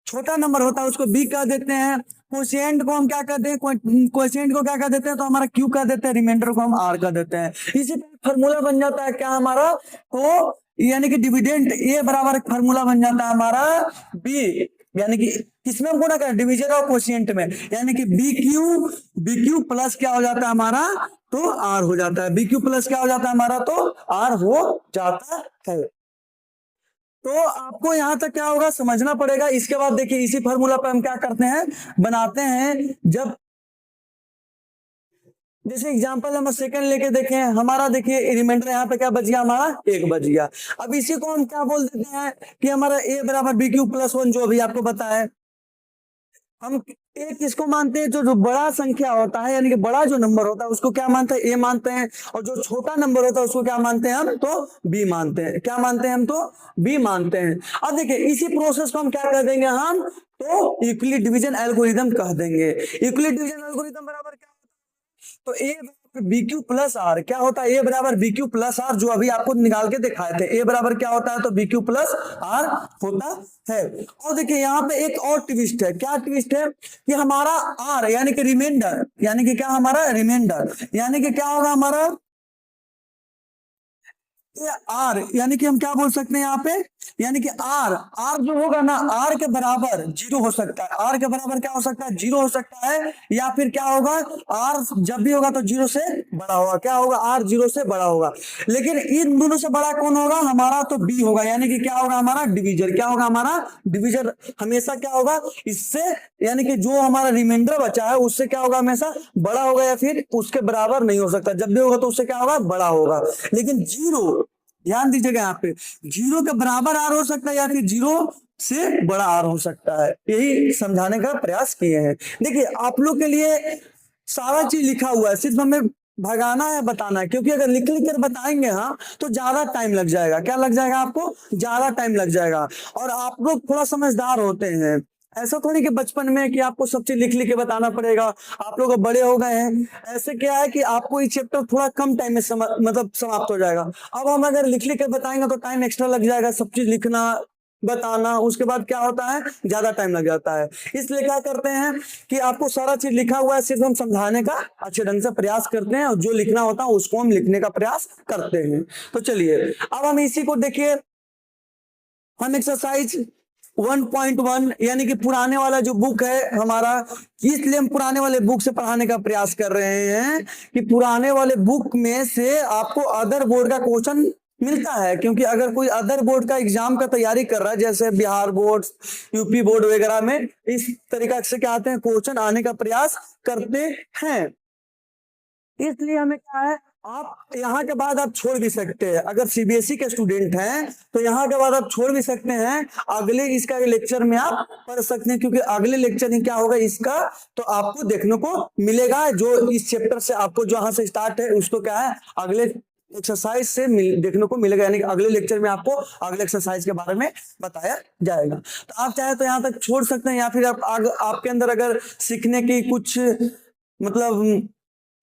छोटा नंबर होता है उसको बी कह देते हैं। क्वोशिएंट को हम क्या कहते हैं, क्वोशिएंट को क्या कह देते हैं, तो हमारा क्यू कह देते हैं, रिमाइंडर को हम आर कह देते हैं। इसी फॉर्मूला बन जाता है क्या हमारा, तो यानी कि डिविडेंड ए बराबर फार्मूला बन जाता है हमारा बी, यानी कि किसमें हम गुणा करें, डिवीजन और क्वोशिएंट में, यानी कि बी क्यू प्लस क्या हो जाता है हमारा, तो आर हो जाता है। बी क्यू प्लस क्या हो जाता है हमारा, तो आर हो जाता है। तो आपको यहां तक क्या होगा समझना पड़ेगा। इसके बाद देखिए इसी फार्मूला पे हम क्या करते हैं, बनाते हैं। जब जैसे एग्जांपल हम सेकंड लेके देखें, हमारा देखिए रिमाइंडर यहाँ पे क्या बच गया, हमारा 1 बच गया। अब इसी को हम क्या बोल देते हैं कि हमारा ए बराबर बी क्यू प्लस 1, जो अभी आपको बताया। हम ए किसको मानते हैं, जो बड़ा संख्या होता है, यानी कि बड़ा जो नंबर होता है उसको क्या मानते हैं, ए मानते हैं, और जो छोटा नंबर होता है उसको क्या मानते हैं हम, तो बी मानते हैं। क्या मानते हैं हम, तो बी मानते हैं। अब देखिए इसी प्रोसेस को हम क्या कर देंगे हम, तो यूक्लिड डिवीजन एल्गोरिथम कह देंगे। यूक्लिड डिवीजन एल्गोरिथम बराबर क्या, तो A B Q plus R क्या होता है, ए बराबर बी क्यू प्लस आर, जो अभी आपको निकाल के दिखाए थे, ए बराबर क्या होता है, तो बी क्यू प्लस आर होता है। और देखिए यहाँ पे एक और ट्विस्ट है। क्या ट्विस्ट है, कि हमारा आर यानी कि रिमाइंडर, यानी कि क्या हमारा रिमाइंडर, यानी कि क्या होगा हमारा आर, यानी कि हम क्या बोल सकते हैं यहाँ पे, यानी कि आर जो होगा ना, आर के बराबर 0 हो सकता है। आर के बराबर क्या हो सकता है, 0 हो सकता है, या फिर क्या होगा, आर जब भी होगा तो 0 से बड़ा होगा। क्या होगा, आर 0 से बड़ा होगा। लेकिन इन दोनों से बड़ा कौन होगा हमारा, तो बी होगा, यानी कि क्या होगा हमारा डिवीजर। क्या होगा हमारा डिवीजर, हमेशा क्या होगा इससे, यानी कि जो हमारा रिमाइंडर बचा है उससे क्या होगा, हमेशा बड़ा होगा, या फिर उसके बराबर नहीं हो सकता। जब भी होगा तो उससे क्या होगा, बड़ा होगा। लेकिन 0, ध्यान दीजिएगा यहाँ पे, 0 के बराबर आर हो सकता है, या फिर 0 से बड़ा आर हो सकता है। यही समझाने का प्रयास किए हैं। देखिए आप लोग के लिए सारा चीज लिखा हुआ है, सिर्फ हमें भगाना है, बताना है। क्योंकि अगर लिख लिख कर बताएंगे हाँ तो ज्यादा टाइम लग जाएगा। क्या लग जाएगा, आपको ज्यादा टाइम लग जाएगा। और आप लोग थोड़ा समझदार होते हैं, ऐसा थोड़ी कि बचपन में कि आपको सब चीज लिख लिख के बताना पड़ेगा। आप लोग बड़े हो गए हैं, ऐसे क्या है कि आपको ये चैप्टर थोड़ा कम टाइम में मतलब समाप्त हो जाएगा। अब हम अगर लिख लिख के बताएंगे तो टाइम एक्स्ट्रा लग जाएगा, सब चीज लिखना बताना, उसके बाद क्या होता है ज्यादा टाइम लग जाता है। इसलिए क्या करते हैं कि आपको सारा चीज लिखा हुआ है, सिर्फ हम समझाने का अच्छे ढंग से प्रयास करते हैं, और जो लिखना होता है उसको हम लिखने का प्रयास करते हैं। तो चलिए अब हम इसी को देखिए, हम एक्सरसाइज 1.1 यानी कि पुराने वाला जो बुक है हमारा, इसलिए हम पुराने वाले बुक से पढ़ाने का प्रयास कर रहे हैं कि पुराने वाले बुक में से आपको अदर बोर्ड का क्वेश्चन मिलता है। क्योंकि अगर कोई अदर बोर्ड का एग्जाम का तैयारी कर रहा है, जैसे बिहार बोर्ड, यूपी बोर्ड वगैरह में, इस तरीका से क्या आते हैं, क्वेश्चन आने का प्रयास करते हैं। इसलिए हमें क्या है, आप यहाँ के बाद आप छोड़ भी सकते हैं। अगर सीबीएसई के स्टूडेंट हैं तो यहाँ के बाद आप छोड़ भी सकते हैं, अगले इसका लेक्चर में आप पढ़ सकते हैं। क्योंकि अगले लेक्चर में क्या होगा इसका, तो आपको देखने को मिलेगा जो इस चैप्टर से आपको जहां से स्टार्ट है उसको क्या है अगले एक्सरसाइज से देखने को मिलेगा। यानी अगले लेक्चर में आपको अगले एक्सरसाइज के बारे में बताया जाएगा। तो आप चाहे तो यहाँ तक छोड़ सकते हैं, या फिर आपके अंदर अगर सीखने की कुछ मतलब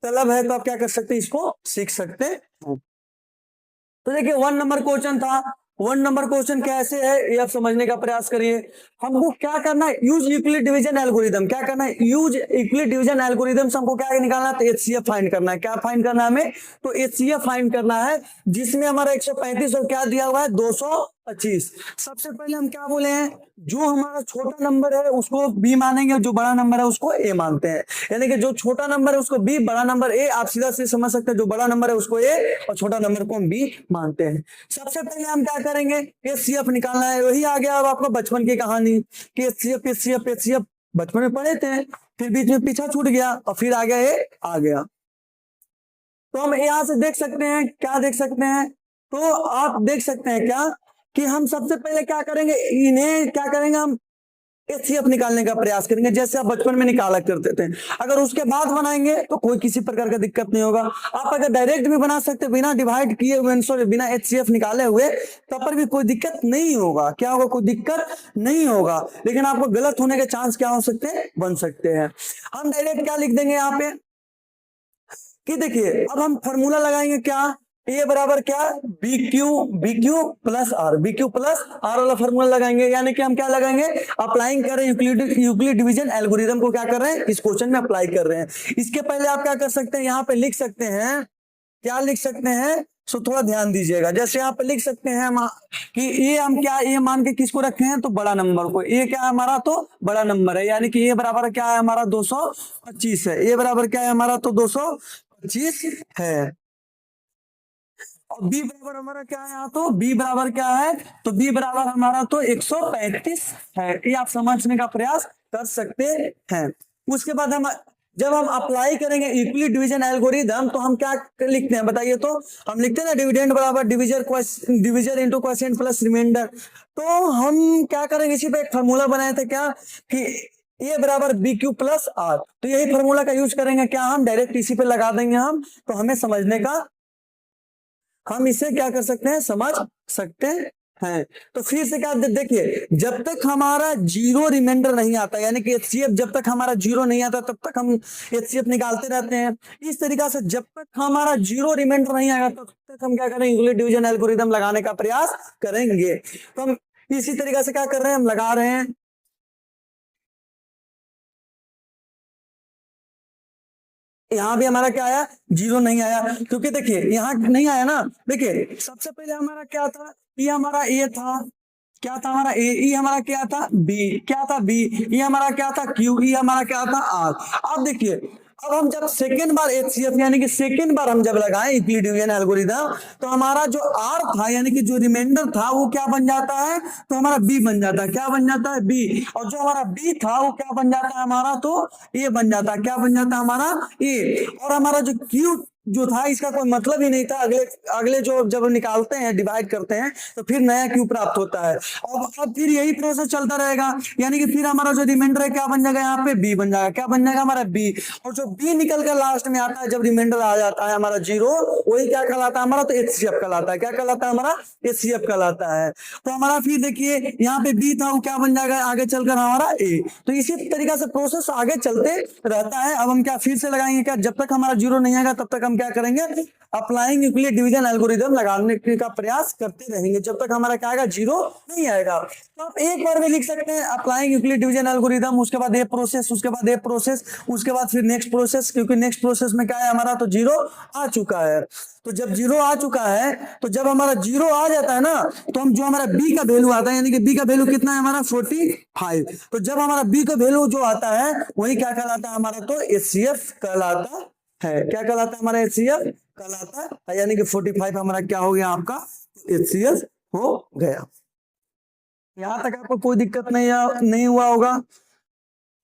तलब है तो आप क्या कर सकते हैं, इसको सीख सकते हैं। तो देखिए 1 नंबर क्वेश्चन था। 1 नंबर क्वेश्चन कैसे है ये आप समझने का प्रयास करिए। हमको क्या करना है, यूज यूक्लिड डिवीजन एल्गोरिथम। क्या करना है, यूज यूक्लिड डिवीजन एल्गोरिथम से हमको क्या निकालना है, तो एचसीएफ फाइंड करना है। क्या फाइंड करना है हमें, तो एचसीएफ फाइंड करना है, जिसमें हमारा 135 और क्या दिया हुआ है 225। सबसे पहले हम क्या बोले हैं, जो हमारा छोटा नंबर है उसको बी मानेंगे, जो बड़ा नंबर है उसको ए मानते हैं। यानी कि जो छोटा नंबर है उसको बी, बड़ा नंबर ए। आप सीधा से समझ सकते हैं, जो बड़ा नंबर है उसको ए और छोटा नंबर को हम बी मानते हैं। सबसे पहले हम क्या करेंगे, एचसीएफ निकालना है। वही आ गया अब आपको बचपन की कहानी कि एचसीएफ बचपन में पढ़े थे, फिर बीच में पीछा छूट गया और फिर आ गया ए आ गया। तो हम यहां से देख सकते हैं, क्या देख सकते हैं, तो आप देख सकते हैं क्या कि हम सबसे पहले क्या करेंगे, इन्हें क्या करेंगे, हम एचसीएफ निकालने का प्रयास करेंगे, जैसे आप बचपन में निकाला करते थे। अगर उसके बाद बनाएंगे तो कोई किसी प्रकार का दिक्कत नहीं होगा। आप अगर डायरेक्ट भी बना सकते बिना डिवाइड किए हुए, सॉरी बिना एचसीएफ निकाले हुए, तब पर भी कोई दिक्कत नहीं होगा। क्या होगा, कोई दिक्कत नहीं होगा। लेकिन आपको गलत होने के चांस क्या हो सकते हैं, बन सकते हैं। हम डायरेक्ट क्या लिख देंगे यहाँ पे कि देखिए अब हम फॉर्मूला लगाएंगे, क्या, ए बराबर क्या, B Q plus R, B Q plus R वाला फॉर्मूला लगाएंगे। यानी कि हम क्या लगाएंगे, अप्लाइंग कर रहे हैं यूक्लिड डिवीजन एल्गोरिथम को, क्या कर रहे हैं, इस क्वेश्चन में अप्लाई कर रहे हैं। इसके पहले आप क्या कर सकते हैं, यहाँ पे लिख सकते हैं, क्या लिख सकते हैं, सो थोड़ा ध्यान दीजिएगा। जैसे यहाँ पे लिख सकते हैं हम कि ये हम क्या, ये मान के किसको रखे हैं, तो बड़ा नंबर को। ये क्या है हमारा, तो बड़ा नंबर है। यानी कि ये बराबर क्या है हमारा 225 है। ये बराबर क्या है हमारा, तो 225 है। और बी बराबर हमारा क्या है यहाँ, तो बी बराबर क्या है, तो बी बराबर हमारा तो 135 है। ये आप समझने का प्रयास कर सकते हैं। उसके बाद हम जब हम अप्लाई करेंगे यूक्लिड डिवीजन एल्गोरिथम, तो हम क्या लिखते हैं बताइए, तो हम लिखते हैं ना, डिविडेंड बराबर division into quotient plus remainder. तो हम क्या करेंगे, इसी पे एक फार्मूला बनाए थे क्या, कि ए बराबर बी क्यू प्लस आर। तो यही फार्मूला का यूज करेंगे, क्या हम डायरेक्ट इसी पे लगा देंगे हम, तो हमें समझने का, हम इसे क्या कर सकते हैं, समझ सकते हैं। तो फिर से क्या देखिए, जब तक हमारा जीरो रिमाइंडर नहीं आता, यानी कि एचसीएफ जब तक हमारा जीरो नहीं आता तब तक हम एचसीएफ निकालते रहते हैं। इस तरीका से जब तक हमारा जीरो रिमाइंडर नहीं आएगा तब तक हम क्या करेंगे, यूक्लिड डिवीजन एल्गोरिथम लगाने का प्रयास करेंगे। तो हम इसी तरीका से क्या कर रहे हैं, हम लगा रहे हैं। यहाँ भी हमारा क्या आया, जीरो नहीं आया, क्योंकि देखिए यहाँ नहीं आया ना। देखिए सबसे पहले हमारा क्या था, ये हमारा ए था, क्या था हमारा ए, ई हमारा क्या था बी, क्या था बी, ई हमारा क्या था क्यू, ई हमारा क्या था आर। अब देखिए, अब हम जब सेकेंड बार एचसीएफ यानी कि सेकेंड बार हम जब लगाए यूक्लिड डिवीजन एल्गोरिथम, तो हमारा जो आर था यानी कि जो रिमाइंडर था वो क्या बन जाता है, तो हमारा बी बन जाता है। क्या बन जाता है, बी। और जो हमारा बी था वो क्या बन जाता है हमारा, तो ए बन जाता है। क्या बन जाता है हमारा, ए। और हमारा जो क्यू जो था इसका कोई मतलब ही नहीं था। अगले अगले जो जब निकालते हैं, डिवाइड करते हैं, तो फिर नया क्यू प्राप्त होता है। और अब फिर यही प्रोसेस चलता रहेगा, यानी कि फिर हमारा जो रिमाइंडर है क्या बन जाएगा, यहाँ पे बी बन जाएगा। क्या बन जाएगा हमारा बी। और जो बी निकल कर लास्ट में आता है, जब रिमाइंडर आ जाता है हमारा जीरो, वही क्या कहलाता है हमारा, तो एचसीएफ कहलाता है। क्या कहलाता है हमारा, एचसीएफ कहलाता है। तो हमारा फिर देखिए यहाँ पे बी था वो क्या बन जाएगा आगे चलकर हमारा ए। तो इसी तरीका से प्रोसेस आगे चलते रहता है। अब हम क्या फिर से लगाएंगे, क्या, जब तक हमारा जीरो नहीं आएगा तब तक हम क्या करेंगे, अप्लाइंग यूक्लिड डिवीजन एल्गोरिदम लगाने का प्रयास करते रहेंगे जब तक हमारा क्या आएगा, जीरो नहीं आएगा। तो आप एक बार में लिख सकते हैं अप्लाइंग यूक्लिड डिवीजन एल्गोरिदम, उसके बाद ये प्रोसेस, उसके बाद ये प्रोसेस, उसके बाद फिर नेक्स्ट प्रोसेस, क्योंकि नेक्स्ट प्रोसेस में क्या है हमारा, तो जीरो आ चुका है। तो जब जीरो आ चुका है, तो जब हमारा जीरो आ जाता है ना, तो हम जो हमारा बी का वैल्यू आता है, यानी कि बी का वैल्यू कितना है हमारा 45, तो जब हमारा बी का वैल्यू जो आता है वही क्या कहलाता है हमारा, तो एचसीएफ कहलाता है। क्या कहलाता है हमारा, एचसीएफ कहलाता है, यानी कि 45 हमारा क्या हो गया आपका, एचसीएफ हो गया। यहां तक आपको कोई दिक्कत नहीं हुआ होगा,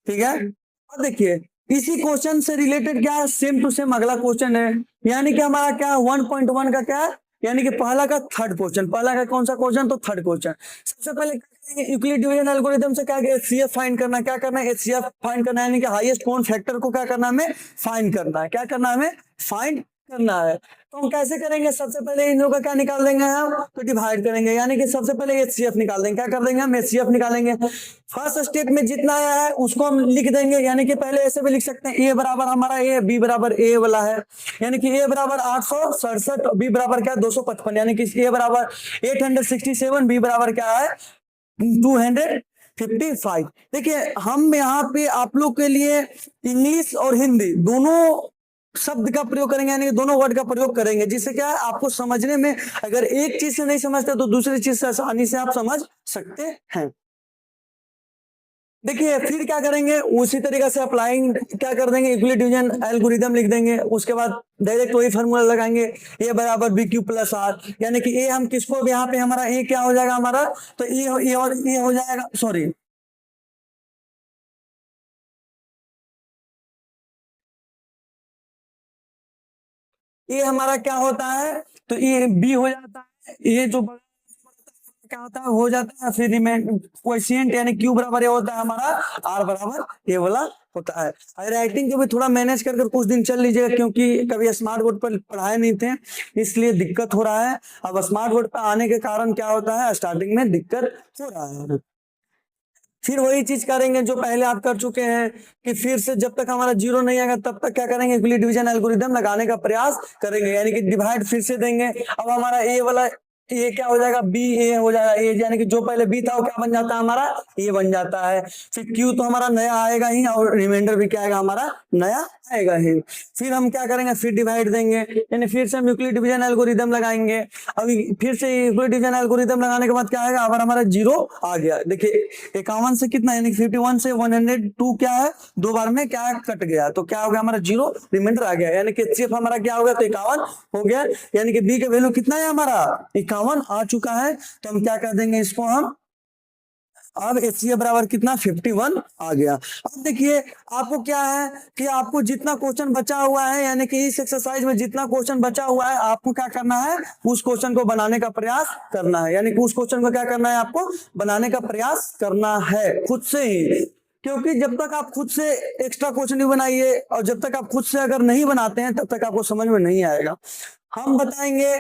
ठीक है। अब देखिए इसी क्वेश्चन से रिलेटेड क्या है, सेम टू सेम अगला क्वेश्चन है, यानी कि हमारा क्या 1.1 का क्या है, यानी कि पहला का थर्ड क्वेश्चन, पहला का कौन सा क्वेश्चन, तो थर्ड क्वेश्चन। सबसे पहले यूक्लिड डिवीजन एल्गोरिथम से क्या एचसीएफ फाइंड करना, क्या करना है, एचसीएफ फाइंड करना है, यानी कि हाईएस्ट कॉमन फैक्टर को क्या करना है, हमें फाइंड करना है। क्या करना है, हमें फाइंड करना है। तो हम कैसे करेंगे, सबसे पहले इन लोगों का क्या निकाल देंगे हम, तो डिवाइड करेंगे, यानी कि सबसे पहले एचसीएफ निकाल देंगे। क्या कर देंगे हम, एचसीएफ निकालेंगे। फर्स्ट स्टेप में जितना आया है उसको हम लिख देंगे, यानी कि पहले ऐसे भी लिख सकते हैं, ए बराबर हमारा ए, बी बराबर ए वाला है, यानी कि ए बराबर 867, बी बराबर क्या 255, यानी कि ए बराबर 867, बी बराबर क्या है 255। देखिए हम यहाँ पे आप लोग के लिए इंग्लिश और हिंदी दोनों शब्द का प्रयोग करेंगे, यानी दोनों वर्ड का प्रयोग करेंगे, जिससे क्या है आपको समझने में, अगर एक चीज से नहीं समझते तो दूसरी चीज से आसानी से आप समझ सकते हैं। देखिए फिर क्या करेंगे, उसी तरीके से अप्लाइंग क्या कर देंगे, यूक्लिड डिवीजन एल्गोरिदम लिख देंगे, उसके बाद डायरेक्ट वही फार्मूला लगाएंगे, ए बराबर बी क्यू प्लस आर, यानी कि ए हम किसको, अब यहाँ पे हमारा ए क्या हो जाएगा हमारा, तो ए और ए हो जाएगा, सॉरी ये हमारा क्या होता है, तो ये बी हो जाता है, ये जो क्या होता है हो जाता है, फिर कोएफिशिएंट यानी क्यू बराबर ये होता है हमारा आर बराबर ये वाला होता है। राइटिंग को भी थोड़ा मैनेज कर कुछ दिन चल लीजिएगा, क्योंकि कभी स्मार्ट बोर्ड पर पढ़ाए नहीं थे इसलिए दिक्कत हो रहा है। अब स्मार्ट बोर्ड पर आने के कारण क्या होता है, स्टार्टिंग में दिक्कत हो रहा है। फिर वही चीज करेंगे जो पहले आप कर चुके हैं, कि फिर से जब तक हमारा जीरो नहीं आएगा तब तक क्या करेंगे, यूक्लिड डिवीजन एल्गोरिदम लगाने का प्रयास करेंगे, यानी कि डिवाइड फिर से देंगे। अब हमारा ए वाला ये क्या हो जाएगा, बी ए हो जाएगा, ए यानी कि जो पहले बी था वो क्या बन जाता है हमारा ए बन जाता है। फिर क्यू तो हमारा नया आएगा ही, और रिमाइंडर भी क्या आएगा हमारा नया आएगा ही। फिर हम क्या करेंगे, फिर डिवाइड देंगे, यानी फिर से हम यूक्लिड डिवीजन एल्गोरिदम लगाएंगे। अभी फिर से यूक्लिड डिवीजन एल्गोरिदम लगाने के बाद क्या आएगा, अगर हमारा जीरो आ गया, देखिए 51 से कितना, यानी 51 से 102 क्या है, दो बार में क्या कट गया, तो क्या हो गया हमारा जीरो, रिमाइंडर आ गया, यानी कि एचसीएफ हमारा क्या हो गया, तो 51 हो गया, यानी कि बी का वैल्यू कितना है हमारा 51 आ चुका है। तो हम क्या कर देंगे इसको, हम अब एचसीएफ बराबर कितना 51 आ गया। अब देखिए आपको क्या है कि आपको जितना क्वेश्चन बचा हुआ है, यानी कि इस एक्सरसाइज में जितना क्वेश्चन बचा हुआ है, आपको क्या करना है, उस क्वेश्चन को बनाने का प्रयास करना है, यानी कि उस क्वेश्चन को क्या करना है, आपको बनाने का प्रयास करना है खुद से ही। क्योंकि जब तक आप खुद से एक्स्ट्रा क्वेश्चन नहीं बनाइए, और जब तक आप खुद से अगर नहीं बनाते हैं तब तक आपको समझ में नहीं आएगा। हम बताएंगे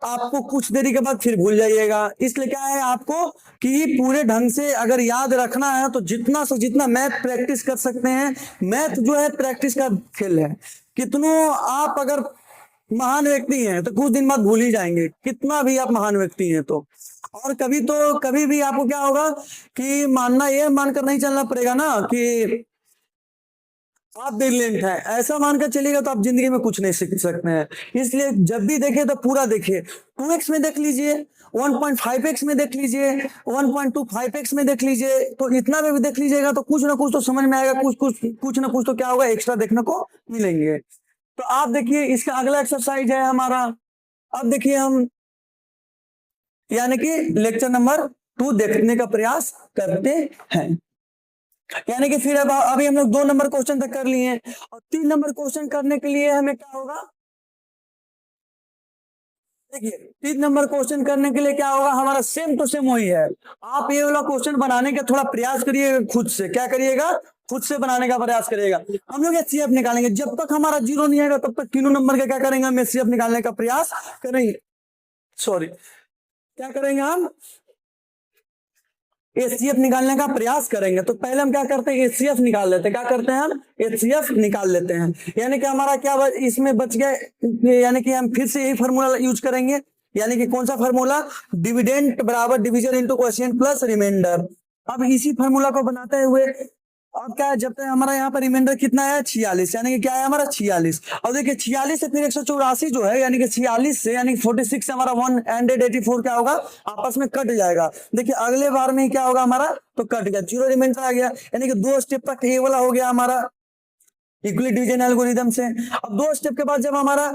आपको, कुछ देरी के बाद फिर भूल जाइएगा, इसलिए क्या है आपको कि पूरे ढंग से अगर याद रखना है तो जितना से जितना मैथ प्रैक्टिस कर सकते हैं। मैथ जो है प्रैक्टिस का खेल है, कितनों आप अगर महान व्यक्ति हैं तो कुछ दिन बाद भूल ही जाएंगे, कितना भी आप महान व्यक्ति हैं तो। और कभी भी आपको क्या होगा कि मानना, ये मानकर नहीं चलना पड़ेगा ना कि आप ब्रिलियंट हैं, ऐसा मानकर चलिएगा तो आप जिंदगी में कुछ नहीं सीख सकते हैं। इसलिए जब भी देखे तो पूरा देखिए, 2x में देख लीजिए, 1.5x में देख लीजिए, 1.25x में देख लीजिए, तो इतना में भी देख लीजिएगा तो कुछ ना कुछ तो समझ में आएगा, कुछ ना कुछ तो क्या होगा, एक्स्ट्रा देखने को मिलेंगे। तो आप देखिए इसका अगला एक्सरसाइज है हमारा, अब देखिए हम यानी कि लेक्चर नंबर 2 देखने का प्रयास करते हैं। यानी कि फिर अब अभी हम लोग 2 नंबर क्वेश्चन तक कर लिए हैं, और 3 नंबर क्वेश्चन करने के लिए हमें क्या होगा, देखिए 3 नंबर क्वेश्चन करने के लिए क्या होगा, हमारा सेम टू सेम वही है। आप ये वाला क्वेश्चन बनाने का थोड़ा प्रयास करिएगा खुद से, क्या करिएगा, खुद से बनाने का प्रयास करिएगा। हम लोग एचसीएफ निकालेंगे, जब तक हमारा जीरो नहीं आएगा तब तक तीनों नंबर का क्या करेंगे, हम एचसीएफ निकालने का प्रयास करेंगे, सॉरी क्या करेंगे हम एचसीएफ निकालने का प्रयास करेंगे। तो पहले हम क्या करते हैं, एचसीएफ निकाल लेते हैं। क्या करते हैं हम, एचसीएफ निकाल लेते हैं। यानी कि हमारा क्या इसमें बच गया, यानी कि हम फिर से यही फॉर्मूला यूज करेंगे। यानी कि कौन सा फॉर्मूला, डिविडेंड बराबर division into quotient plus remainder. अब इसी फॉर्मूला को बनाते हुए अब क्या है, जब तक हमारा यहाँ पर रिमाइंडर कितना है 46, यानी कि क्या है हमारा 46। और देखिए 46 से फिर 184 जो है, यानी कि 46 से यानी 46 से हमारा 184 क्या होगा, आपस में कट जाएगा। देखिए अगले बार में क्या होगा हमारा, तो कट गया, जीरो रिमाइंडर आ गया। यानी कि 2 स्टेप तक ये वाला हो गया हमारा यूक्लिड डिवीजन एल्गोरिथम से। अब 2 स्टेप के बाद जब हमारा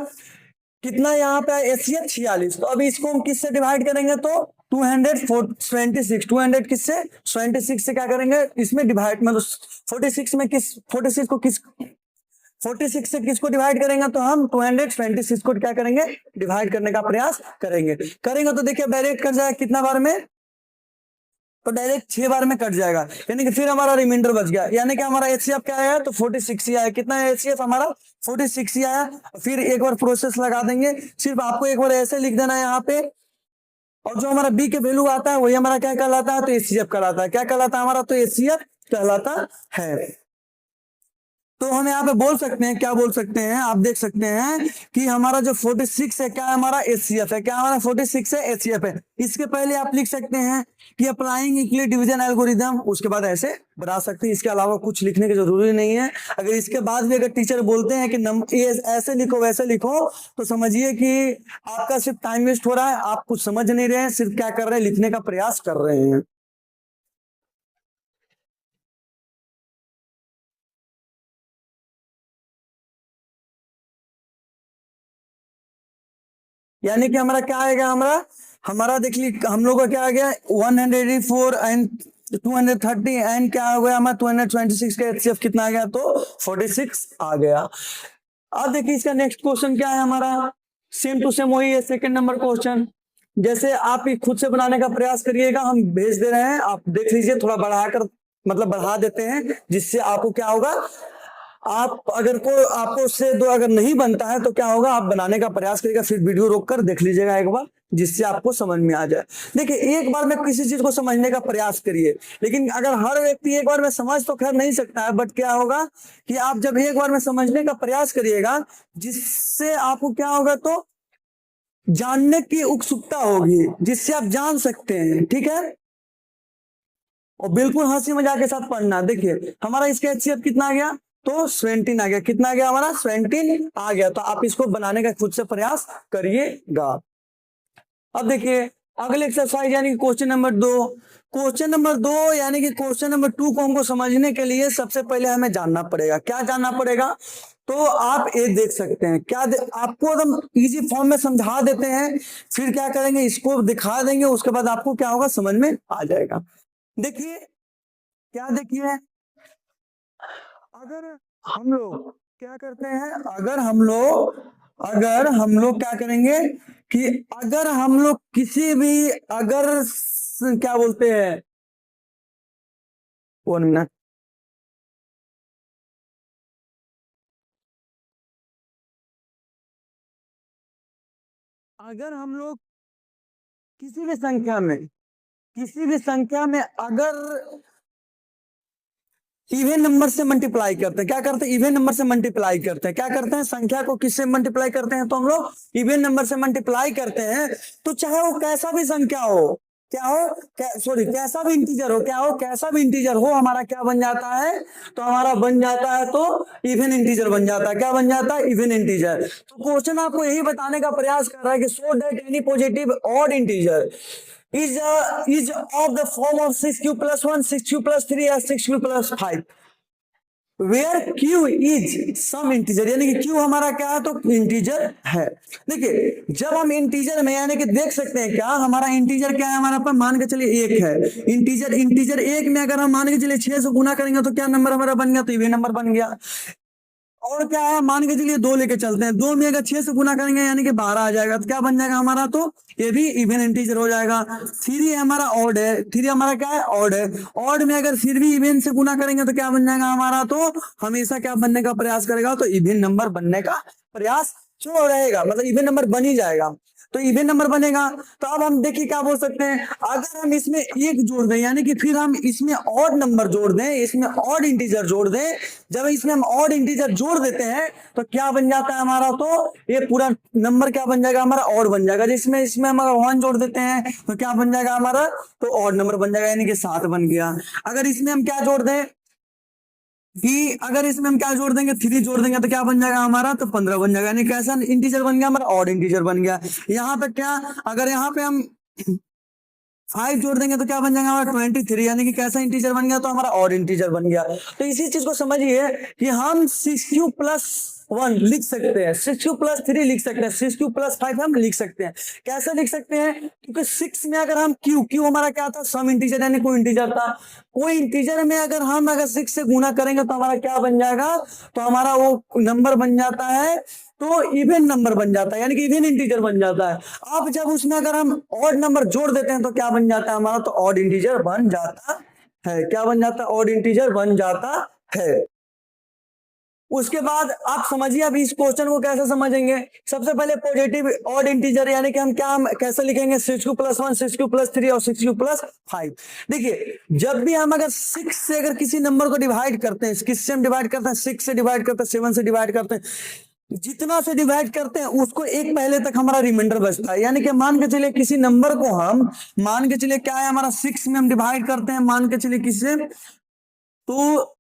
कितना यहाँ पे एचसीएफ 46, तो अभी इसको हम किससे डिवाइड करेंगे, तो 226, 200 किससे 26 से क्या करेंगे, इसमें डिवाइड, मतलब 46 में किस 46 को किस 46 से किसको डिवाइड करेंगे, तो हम 226 को क्या करेंगे, डिवाइड करने का प्रयास करेंगे। तो देखिए डायरेक्ट कट जाएगा कितना बार में, तो डायरेक्ट 6 बार में कट जाएगा। यानी कि फिर हमारा रिमाइंडर बच गया। यानी कि हमारा एचसीएफ क्या आया, तो 46 ही आया। कितना है एचसीएफ हमारा, 46 ही आया। फिर एक बार प्रोसेस लगा देंगे, सिर्फ आपको एक बार ऐसे लिख देना है यहाँ पे। और जो हमारा बी के वैल्यू आता है वही हमारा क्या कहलाता है, तो एचसीएफ कहलाता है। क्या कहलाता है हमारा, तो एचसीएफ कहलाता है। तो हम यहाँ पे बोल सकते हैं, क्या बोल सकते हैं, आप देख सकते हैं कि हमारा जो 46 है क्या है, हमारा एचसीएफ है। क्या हमारा 46 है, एचसीएफ है। इसके पहले आप लिख सकते हैं कि अप्लाइंग यूक्लिड डिवीजन एल्गोरिथम, उसके बाद ऐसे बना सकते हैं। इसके अलावा कुछ लिखने की जरूरी नहीं है। अगर इसके बाद भी अगर टीचर बोलते हैं कि ऐसे लिखो वैसे लिखो, तो समझिए कि आपका सिर्फ टाइम वेस्ट हो रहा है, आप कुछ समझ नहीं रहे हैं, सिर्फ क्या कर रहे हैं, लिखने का प्रयास कर रहे हैं। यानी कि हमारा क्या आएगा, हमारा देख ली हम लोग का क्या आ गया 184 एंड 230 एंड क्या हो गया हमारा 226 का एचसीएफ कितना आ गया, तो 46 आ गया। अब देखिए इसका नेक्स्ट क्वेश्चन क्या है हमारा, सेम टू सेम वही है, सेकंड नंबर क्वेश्चन। जैसे आप खुद से बनाने का प्रयास करिएगा, हम भेज दे रहे हैं, आप देख लीजिए, थोड़ा बढ़ाकर मतलब बढ़ा देते हैं, जिससे आपको क्या होगा, आप अगर को आपको उससे दो अगर नहीं बनता है तो क्या होगा, आप बनाने का प्रयास करिएगा, फिर वीडियो रोककर देख लीजिएगा एक बार, जिससे आपको समझ में आ जाए। देखिए एक बार में किसी चीज को समझने का प्रयास करिए, लेकिन अगर हर व्यक्ति एक बार में समझ तो खैर नहीं सकता है, बट क्या होगा कि आप जब एक बार में समझने का प्रयास करिएगा, जिससे आपको क्या होगा, तो जानने की उत्सुकता होगी, जिससे आप जान सकते हैं, ठीक है। और बिल्कुल हंसी मजाक के साथ पढ़ना। देखिए हमारा इसका एचसीएफ कितना आ गया, तो 17 आ गया। कितना आ गया हमारा, 17 आ गया। तो आप इसको बनाने का खुद से प्रयास करिएगा। अब देखिए अगले एक्सरसाइज यानी कि क्वेश्चन नंबर 2। क्वेश्चन नंबर 2 यानी कि क्वेश्चन नंबर 2 को हमको समझने के लिए सबसे पहले हमें जानना पड़ेगा। क्या जानना पड़ेगा, तो आप ये देख सकते हैं, आपको एकदम इजी फॉर्म में समझा देते हैं, फिर क्या करेंगे, इसको दिखा देंगे, उसके बाद आपको क्या होगा, समझ में आ जाएगा। देखिए क्या, देखिए अगर हम लोग क्या करते हैं, अगर हम लोग क्या करेंगे कि अगर हम लोग किसी भी क्या बोलते हैं, 1 मिनट, अगर हम लोग किसी भी संख्या में अगर इवन नंबर से मल्टीप्लाई करते हैं, क्या करते हैं, इवन नंबर से मल्टीप्लाई करते हैं, क्या करते हैं, संख्या को किससे मल्टीप्लाई करते हैं, तो हम लोग इवन नंबर से मल्टीप्लाई करते हैं। तो चाहे वो कैसा भी संख्या हो, कैसा भी इंटीजर हो, कैसा भी इंटीजर हो, हमारा क्या बन जाता है, तो हमारा बन जाता है, तो इवन इंटीजर बन जाता है। क्या बन जाता है, इवन इंटीजर। तो क्वेश्चन आपको यही बताने का प्रयास कर रहा है कि so that any positive odd integer is of the form of 6q plus 1, 6q plus 3 or 6q plus 5, where q is some integer, यानी कि q हमारा क्या है, तो इंटीजर है। देखिए जब हम इंटीजर में यानी कि देख सकते हैं, क्या हमारा इंटीजर क्या है, हमारा पर मान के चलिए 1 है। इंटीजर 1 में अगर हम मान के चलिए 6 से गुना करेंगे तो क्या नंबर हमारा बन गया, तो इवन नंबर बन गया। और क्या है, मान के चलिए 2 लेके चलते हैं, 2 में अगर 6 से गुना करेंगे यानी कि 12 आ जाएगा, तो क्या बन जाएगा हमारा, तो ये भी इवन इंटीजर हो जाएगा। 3 हमारा ऑड है, 3 हमारा क्या है, ऑड है। ऑड में अगर फिर भी इवन से गुना करेंगे तो क्या बन जाएगा हमारा, तो हमेशा क्या बनने का प्रयास करेगा, तो इवन नंबर बनने का प्रयास जो रहेगा मतलब इवन नंबर बन ही जाएगा। तो इवन नंबर बनेगा। तो अब हम देखिए क्या बोल सकते हैं, अगर हम इसमें एक जोड़ दें यानी कि फिर हम इसमें ऑड नंबर जोड़ दें, इसमें ऑड इंटीजर जोड़ दें, जब इसमें हम ऑड इंटीजर जोड़ देते हैं तो क्या बन जाता है हमारा, तो ये पूरा नंबर क्या बन जाएगा हमारा, ऑड बन जाएगा। जिसमें इसमें हम अगर 1 जोड़ देते हैं तो क्या बन जाएगा हमारा, तो ऑड नंबर बन जाएगा यानी कि 7 बन गया। अगर इसमें हम क्या जोड़ दें कि अगर इसमें हम क्या जोड़ देंगे, 3 जोड़ देंगे तो क्या बन जाएगा हमारा, तो 15 बन जाएगा। यानी कैसा इंटीजर बन गया हमारा, ऑड इंटीजर बन गया। यहाँ पे क्या, अगर यहाँ पे हम 5 जोड़ देंगे तो क्या बन जाएगा हमारा 23, यानी कि कैसा इंटीजर बन गया, तो हमारा ऑड इंटीजर बन गया। तो इसी चीज को समझिए कि हम 6q+1 लिख सकते हैं, 6q+3 लिख सकते हैं, 6q+5 हम लिख सकते हैं। कैसे लिख सकते हैं, क्योंकि 6 में अगर हम q हमारा क्या था, सम इंटीजर यानी कोई इंटीजर था। कोई इंटीजर में अगर हम 6 से गुना करेंगे तो हमारा क्या बन जाएगा, तो हमारा वो नंबर बन जाता है, तो इवन नंबर बन जाता है यानी कि इवन इंटीजर बन जाता है। अब जब उसमें अगर हम ऑड नंबर जोड़ देते हैं तो क्या बन जाता है हमारा, तो ऑड इंटीजर बन जाता है। क्या बन जाता है, ऑड इंटीजर बन जाता है। उसके बाद आप समझिए अब इस क्वेश्चन को कैसे समझेंगे। सबसे पहले पॉजिटिव ऑड इंटीजर यानी कि हम क्या, हम कैसे लिखेंगे, 6q+1, 6q+3 और 6q+5। देखिए जब भी हम अगर 6 से अगर किसी नंबर को डिवाइड करते हैं, किससे हम डिवाइड करते हैं, 6 से डिवाइड करते हैं, 7 से डिवाइड करते हैं, जितना से डिवाइड करते हैं उसको एक पहले तक हमारा रिमाइंडर बचता है। यानी कि मान के चलिए किसी नंबर को हम, मान के चलिए क्या है हमारा, 6 में हम डिवाइड करते हैं, मान के चलिए किससे, तो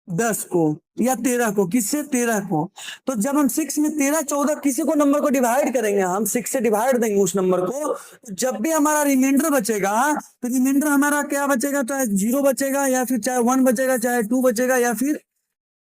10 को या 13 को, किससे, 13 को। तो जब हम 6 में 13, 14 किसी को नंबर को डिवाइड करेंगे, हम 6 से डिवाइड देंगे उस नंबर को, तो जब भी हमारा रिमाइंडर बचेगा तो रिमाइंडर हमारा क्या बचेगा, चाहे 0 बचेगा या फिर चाहे 1 बचेगा, चाहे 2 बचेगा या फिर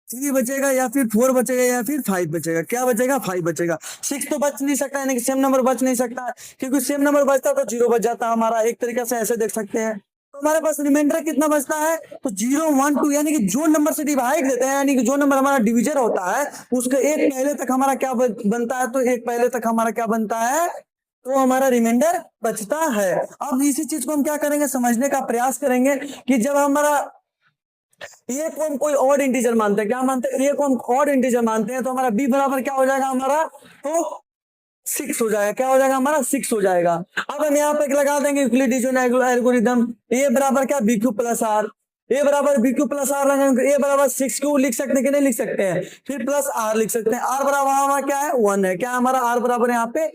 3 बचेगा या फिर 4 बचेगा या फिर 5 बचेगा। क्या बचेगा, 5 बचेगा। 6 तो बच नहीं सकता, यानी कि सेम नंबर बच नहीं सकता, क्योंकि सेम नंबर बचता तो 0 बच जाता हमारा। एक तरीके से ऐसे देख सकते हैं। तो हमारे पास रिमाइंडर कितना बचता है, तो 0, 1, 2, यानी कि जो नंबर से डिवाइड देते हैं, यानी कि जो नंबर हमारा डिविजन होता है उसके एक पहले तक हमारा क्या बनता है, तो एक पहले तक हमारा क्या बनता है, तो हमारा रिमाइंडर बचता है। अब इसी चीज को हम क्या करेंगे, समझने का प्रयास करेंगे कि जब हमारा ए को हम कोई ऑड इंटीजर मानते हैं, क्या मानते हैं, ए को हम ऑड इंटीजर मानते हैं, तो हमारा बी बराबर क्या हो जाएगा हमारा, तो 6 हो जाएगा। क्या हो जाएगा हमारा, 6 हो जाएगा। अब हम यहाँ पे लगा देंगे यूक्लिडियन एल्गोरिथम, ए बराबर क्या, बी क्यू प्लस आर, ए बराबर बी क्यू प्लस आर लगाएंगे, ए बराबर 6q लिख सकते हैं कि नहीं लिख सकते हैं, फिर प्लस आर लिख सकते हैं। आर बराबर हमारा क्या है, 1 है। क्या हमारा आर बराबर यहाँ पे,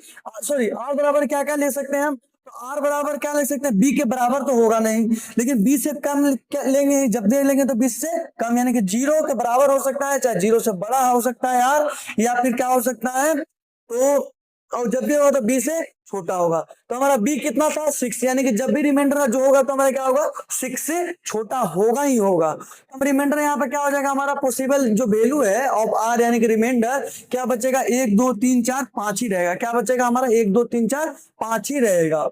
सॉरी आर बराबर क्या क्या ले सकते हैं हम, तो आर बराबर क्या ले सकते हैं, बी के बराबर तो होगा नहीं, लेकिन बी से कम लेंगे, जब दे लेंगे तो बी से कम, यानी कि 0 के बराबर हो सकता है, चाहे 0 से बड़ा हो सकता है यार, या फिर क्या हो सकता है, तो और जब भी होगा तो बी से छोटा होगा। तो हमारा बी कितना था, 6, यानी कि जब भी रिमाइंडर जो होगा तो हमारा क्या होगा, 6 से छोटा होगा ही होगा। अब रिमाइंडर यहाँ पे क्या हो जाएगा हमारा, पॉसिबल जो वैल्यू है ऑफ आर यानी कि रिमाइंडर क्या बचेगा, 1, 2, 3, 4, 5 ही रहेगा। क्या बचेगा हमारा, 1, 2, 3, 4, 5 ही रहेगा।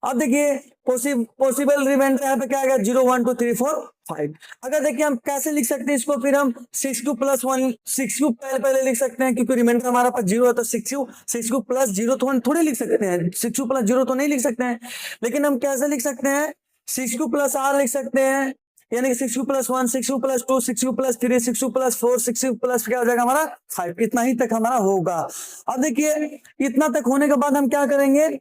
अब देखिए पॉसिबल रिमाइंडर यहाँ पे क्या आएगा, 0, 1, 2, 3, 4, 5। अगर देखिए हम कैसे लिख सकते हैं इसको, फिर हम 6q+1, 6q पहले लिख सकते हैं, क्योंकि रिमाइंडर हमारा पास 0 है, तो 6q+0 तो हम थोड़े लिख सकते हैं, 6q+0 तो नहीं लिख सकते हैं, लेकिन हम कैसे लिख सकते हैं, 6q+r लिख सकते हैं, यानी कि 6q+1, 6q+2, 6q+3, 6q+4, 6q+ क्या हो जाएगा हमारा 5। इतना ही तक हमारा होगा। अब देखिए इतना तक होने के बाद हम क्या करेंगे,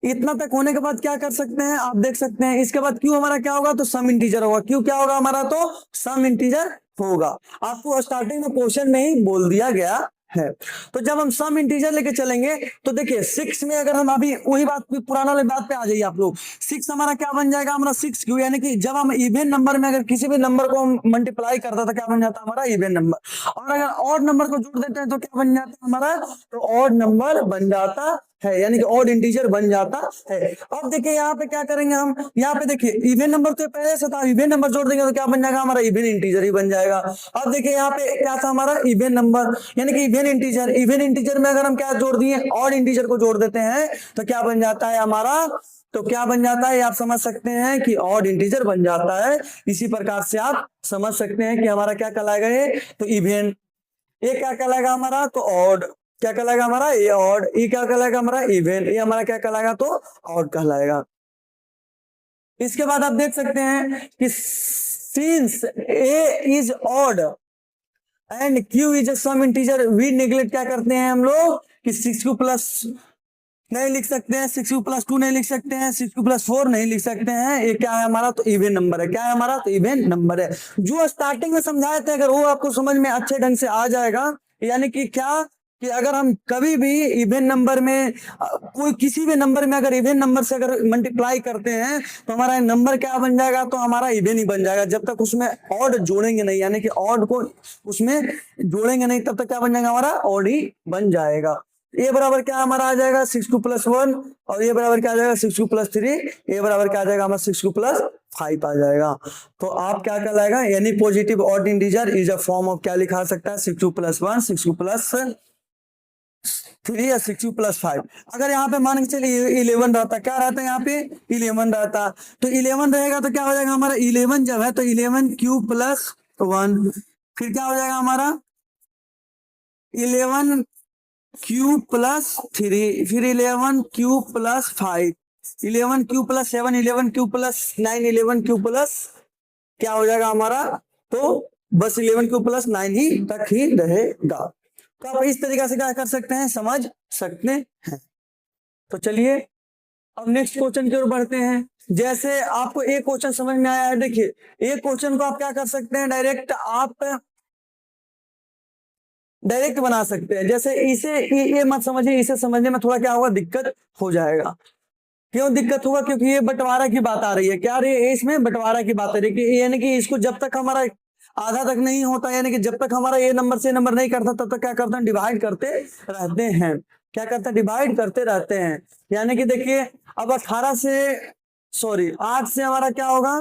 इतना तक होने के बाद क्या कर सकते हैं, आप देख सकते हैं इसके बाद क्यू हमारा क्या होगा, तो सम इंटीजर होगा। क्यू क्या होगा हमारा, तो सम इंटीजर होगा। आपको स्टार्टिंग में क्वेश्चन में ही बोल दिया गया है। तो जब हम सम इंटीजर लेके चलेंगे तो देखिए 6 में अगर हम अभी वही बात पुराना वाली बात पे आ जाइए आप लोग, 6 हमारा क्या बन जाएगा हमारा 6q, यानी कि जब हम इवन नंबर में अगर किसी भी नंबर को मल्टीप्लाई करता था क्या बन जाता हमारा इवन नंबर, और अगर ऑड नंबर को जोड़ देते हैं तो क्या बन जाता है हमारा, तो ऑड नंबर बन जाता है, यानी कि ऑड इंटीजर बन जाता है। अब देखिए यहाँ पे क्या करेंगे हम, यहाँ पे देखिए इवन नंबर तो पहले से था, इवन नंबर जोड़ देंगे तो क्या बन जाएगा हमारा, इवन इंटीजर ही बन जाएगा। अब देखिए यहाँ पे क्या था हमारा, इवन नंबर यानी कि इवन इंटीजर, इवन इंटीजर में अगर हम क्या जोड़ दिए, ऑड इंटीजर को जोड़ देते हैं तो क्या बन जाता है हमारा, तो क्या बन जाता है आप समझ सकते हैं कि ऑड इंटीजर बन जाता है। इसी प्रकार से आप समझ सकते हैं कि हमारा क्या कहलाएगा ये, तो इवन। ये क्या कहलाएगा हमारा, तो ऑड। क्या कहलाएगा हमारा, ये ऑड। ये क्या कहलाएगा हमारा, इवन। ये हमारा क्या कहलाएगा, तो ऑड कहलाएगा। इसके बाद आप देख सकते हैं कि since A is odd, and Q is a some integer, we neglect क्या करते हैं हम लोग कि 6q प्लस नहीं लिख सकते हैं, 6q प्लस 2 नहीं लिख सकते हैं, 6q प्लस 4 नहीं लिख सकते हैं। ये क्या है हमारा, तो इवन नंबर है। क्या है हमारा, तो इवन नंबर है। जो स्टार्टिंग में समझाए थे अगर वो आपको समझ में अच्छे ढंग से आ जाएगा, यानी कि क्या कि अगर हम कभी भी इवन नंबर में कोई किसी भी नंबर में अगर इवन नंबर से अगर मल्टीप्लाई करते हैं तो हमारा नंबर क्या बन जाएगा, तो हमारा इवन ही बन जाएगा। जब तक उसमें ऑड जोड़ेंगे नहीं, यानी कि ऑड को उसमें जोड़ेंगे नहीं, तब तक क्या बन जाएगा हमारा, ऑड ही बन जाएगा। ए बराबर क्या हमारा आ जाएगा 6q प्लस 1, और ये बराबर क्या आ जाएगा 6q प्लस 3, ए बराबर क्या आ जाएगा हमारा 6q प्लस 5 आ जाएगा। तो आप क्या कहलाएगा, यानी positive odd integer is a form of, क्या लिखा सकता है 6q प्लस 1, 6q प्लस 3 या 6q प्लस 5। अगर यहाँ पे मान के चलिए 11 रहता, क्या रहता है यहाँ पे 11 रहता, तो 11 रहेगा तो क्या हो जाएगा हमारा 11 जब है तो 11q प्लस 1, फिर क्या हो जाएगा हमारा 11q प्लस 3, फिर 11q plus 5, 11q plus 7, 11q plus 9, 11q plus क्या हो जाएगा हमारा, तो बस 11q प्लस 9 ही तक ही रहेगा। तो आप इस तरीके से क्या कर सकते हैं, समझ सकते हैं। तो चलिए अब नेक्स्ट क्वेश्चन की ओर बढ़ते हैं। जैसे आपको एक क्वेश्चन समझ में आया है, देखिए एक क्वेश्चन को आप क्या कर सकते हैं, डायरेक्ट आप डायरेक्ट बना सकते हैं। जैसे इसे ये मत समझिए, इसे समझने में थोड़ा क्या होगा, दिक्कत हो जाएगा। क्यों दिक्कत होगा, क्योंकि ये बंटवारा की बात आ रही है। क्या रही है, इसमें बंटवारा की बात आ रही है कि यानी कि इसको जब तक हमारा आधा तक नहीं होता, यानी कि जब तक हमारा ये नंबर से नंबर नहीं करता, तब तक क्या करते हैं, डिवाइड करते रहते हैं। क्या करते हैं, डिवाइड करते रहते हैं। यानी कि देखिए अब 18 से सॉरी 8 से हमारा क्या होगा,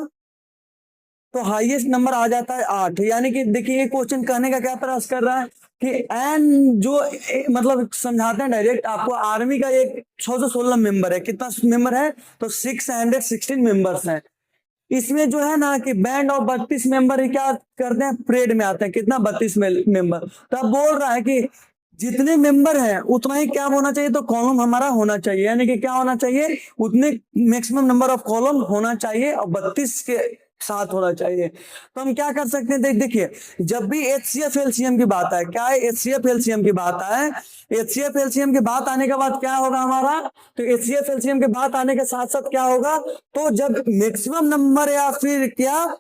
तो हाईएस्ट नंबर आ जाता है 8। यानी कि देखिए ये क्वेश्चन कहने का क्या प्रयास कर रहा है कि एन जो मतलब समझाते हैं डायरेक्ट आपको, आर्मी का एक 616 मेंबर है। कितना मेंबर है, तो 616 मेंबर्स हैं। इसमें जो है ना कि बैंड ऑफ 32 मेंबर ही क्या करते हैं, परेड में आते हैं। कितना, 32 मेंबर। तो अब बोल रहा है कि जितने मेंबर हैं उतना ही क्या होना चाहिए, तो कॉलम हमारा होना चाहिए। यानी कि क्या होना चाहिए, उतने मैक्सिमम नंबर ऑफ कॉलम होना चाहिए और 32 के साथ होना चाहिए। तो हम क्या कर सकते हैं, देखिए जब भी एचसीएफ एलसीएम की बात है, क्या है, एचसीएफ एलसीएम की बात है। एचसीएफ एलसीएम की बात आने के बाद क्या होगा हमारा, तो एचसीएफ एलसीएम की बात आने के साथ साथ क्या होगा, तो जब मैक्सिमम नंबर या फिर क्या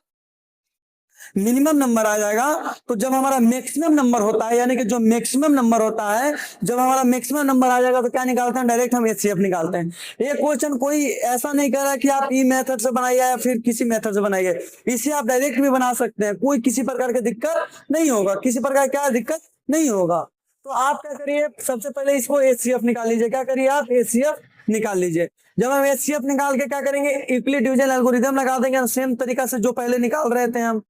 मिनिमम नंबर आ जाएगा, तो जब हमारा मैक्सिमम नंबर होता है, यानी कि जो मैक्सिमम नंबर होता है, जब हमारा मैक्सिमम नंबर आ जाएगा तो क्या निकालते हैं, डायरेक्ट हम एचसीएफ निकालते हैं। ये क्वेश्चन कोई ऐसा नहीं कर रहा कि आप ई मेथड से बनाइए या फिर किसी मेथड से बनाइए, इसे आप डायरेक्ट भी बना सकते हैं। कोई किसी प्रकार की दिक्कत नहीं होगा, किसी प्रकार क्या दिक्कत नहीं होगा। तो आप क्या करिए, सबसे पहले इसको एचसीएफ निकाल लीजिए। क्या करिए आप, एचसीएफ निकाल लीजिए। जब हम एचसीएफ निकाल के क्या करेंगे, यूक्लिड डिवीजन एल्गोरिथम लगा देंगे, सेम तरीका से जो पहले निकाल रहे थे हम,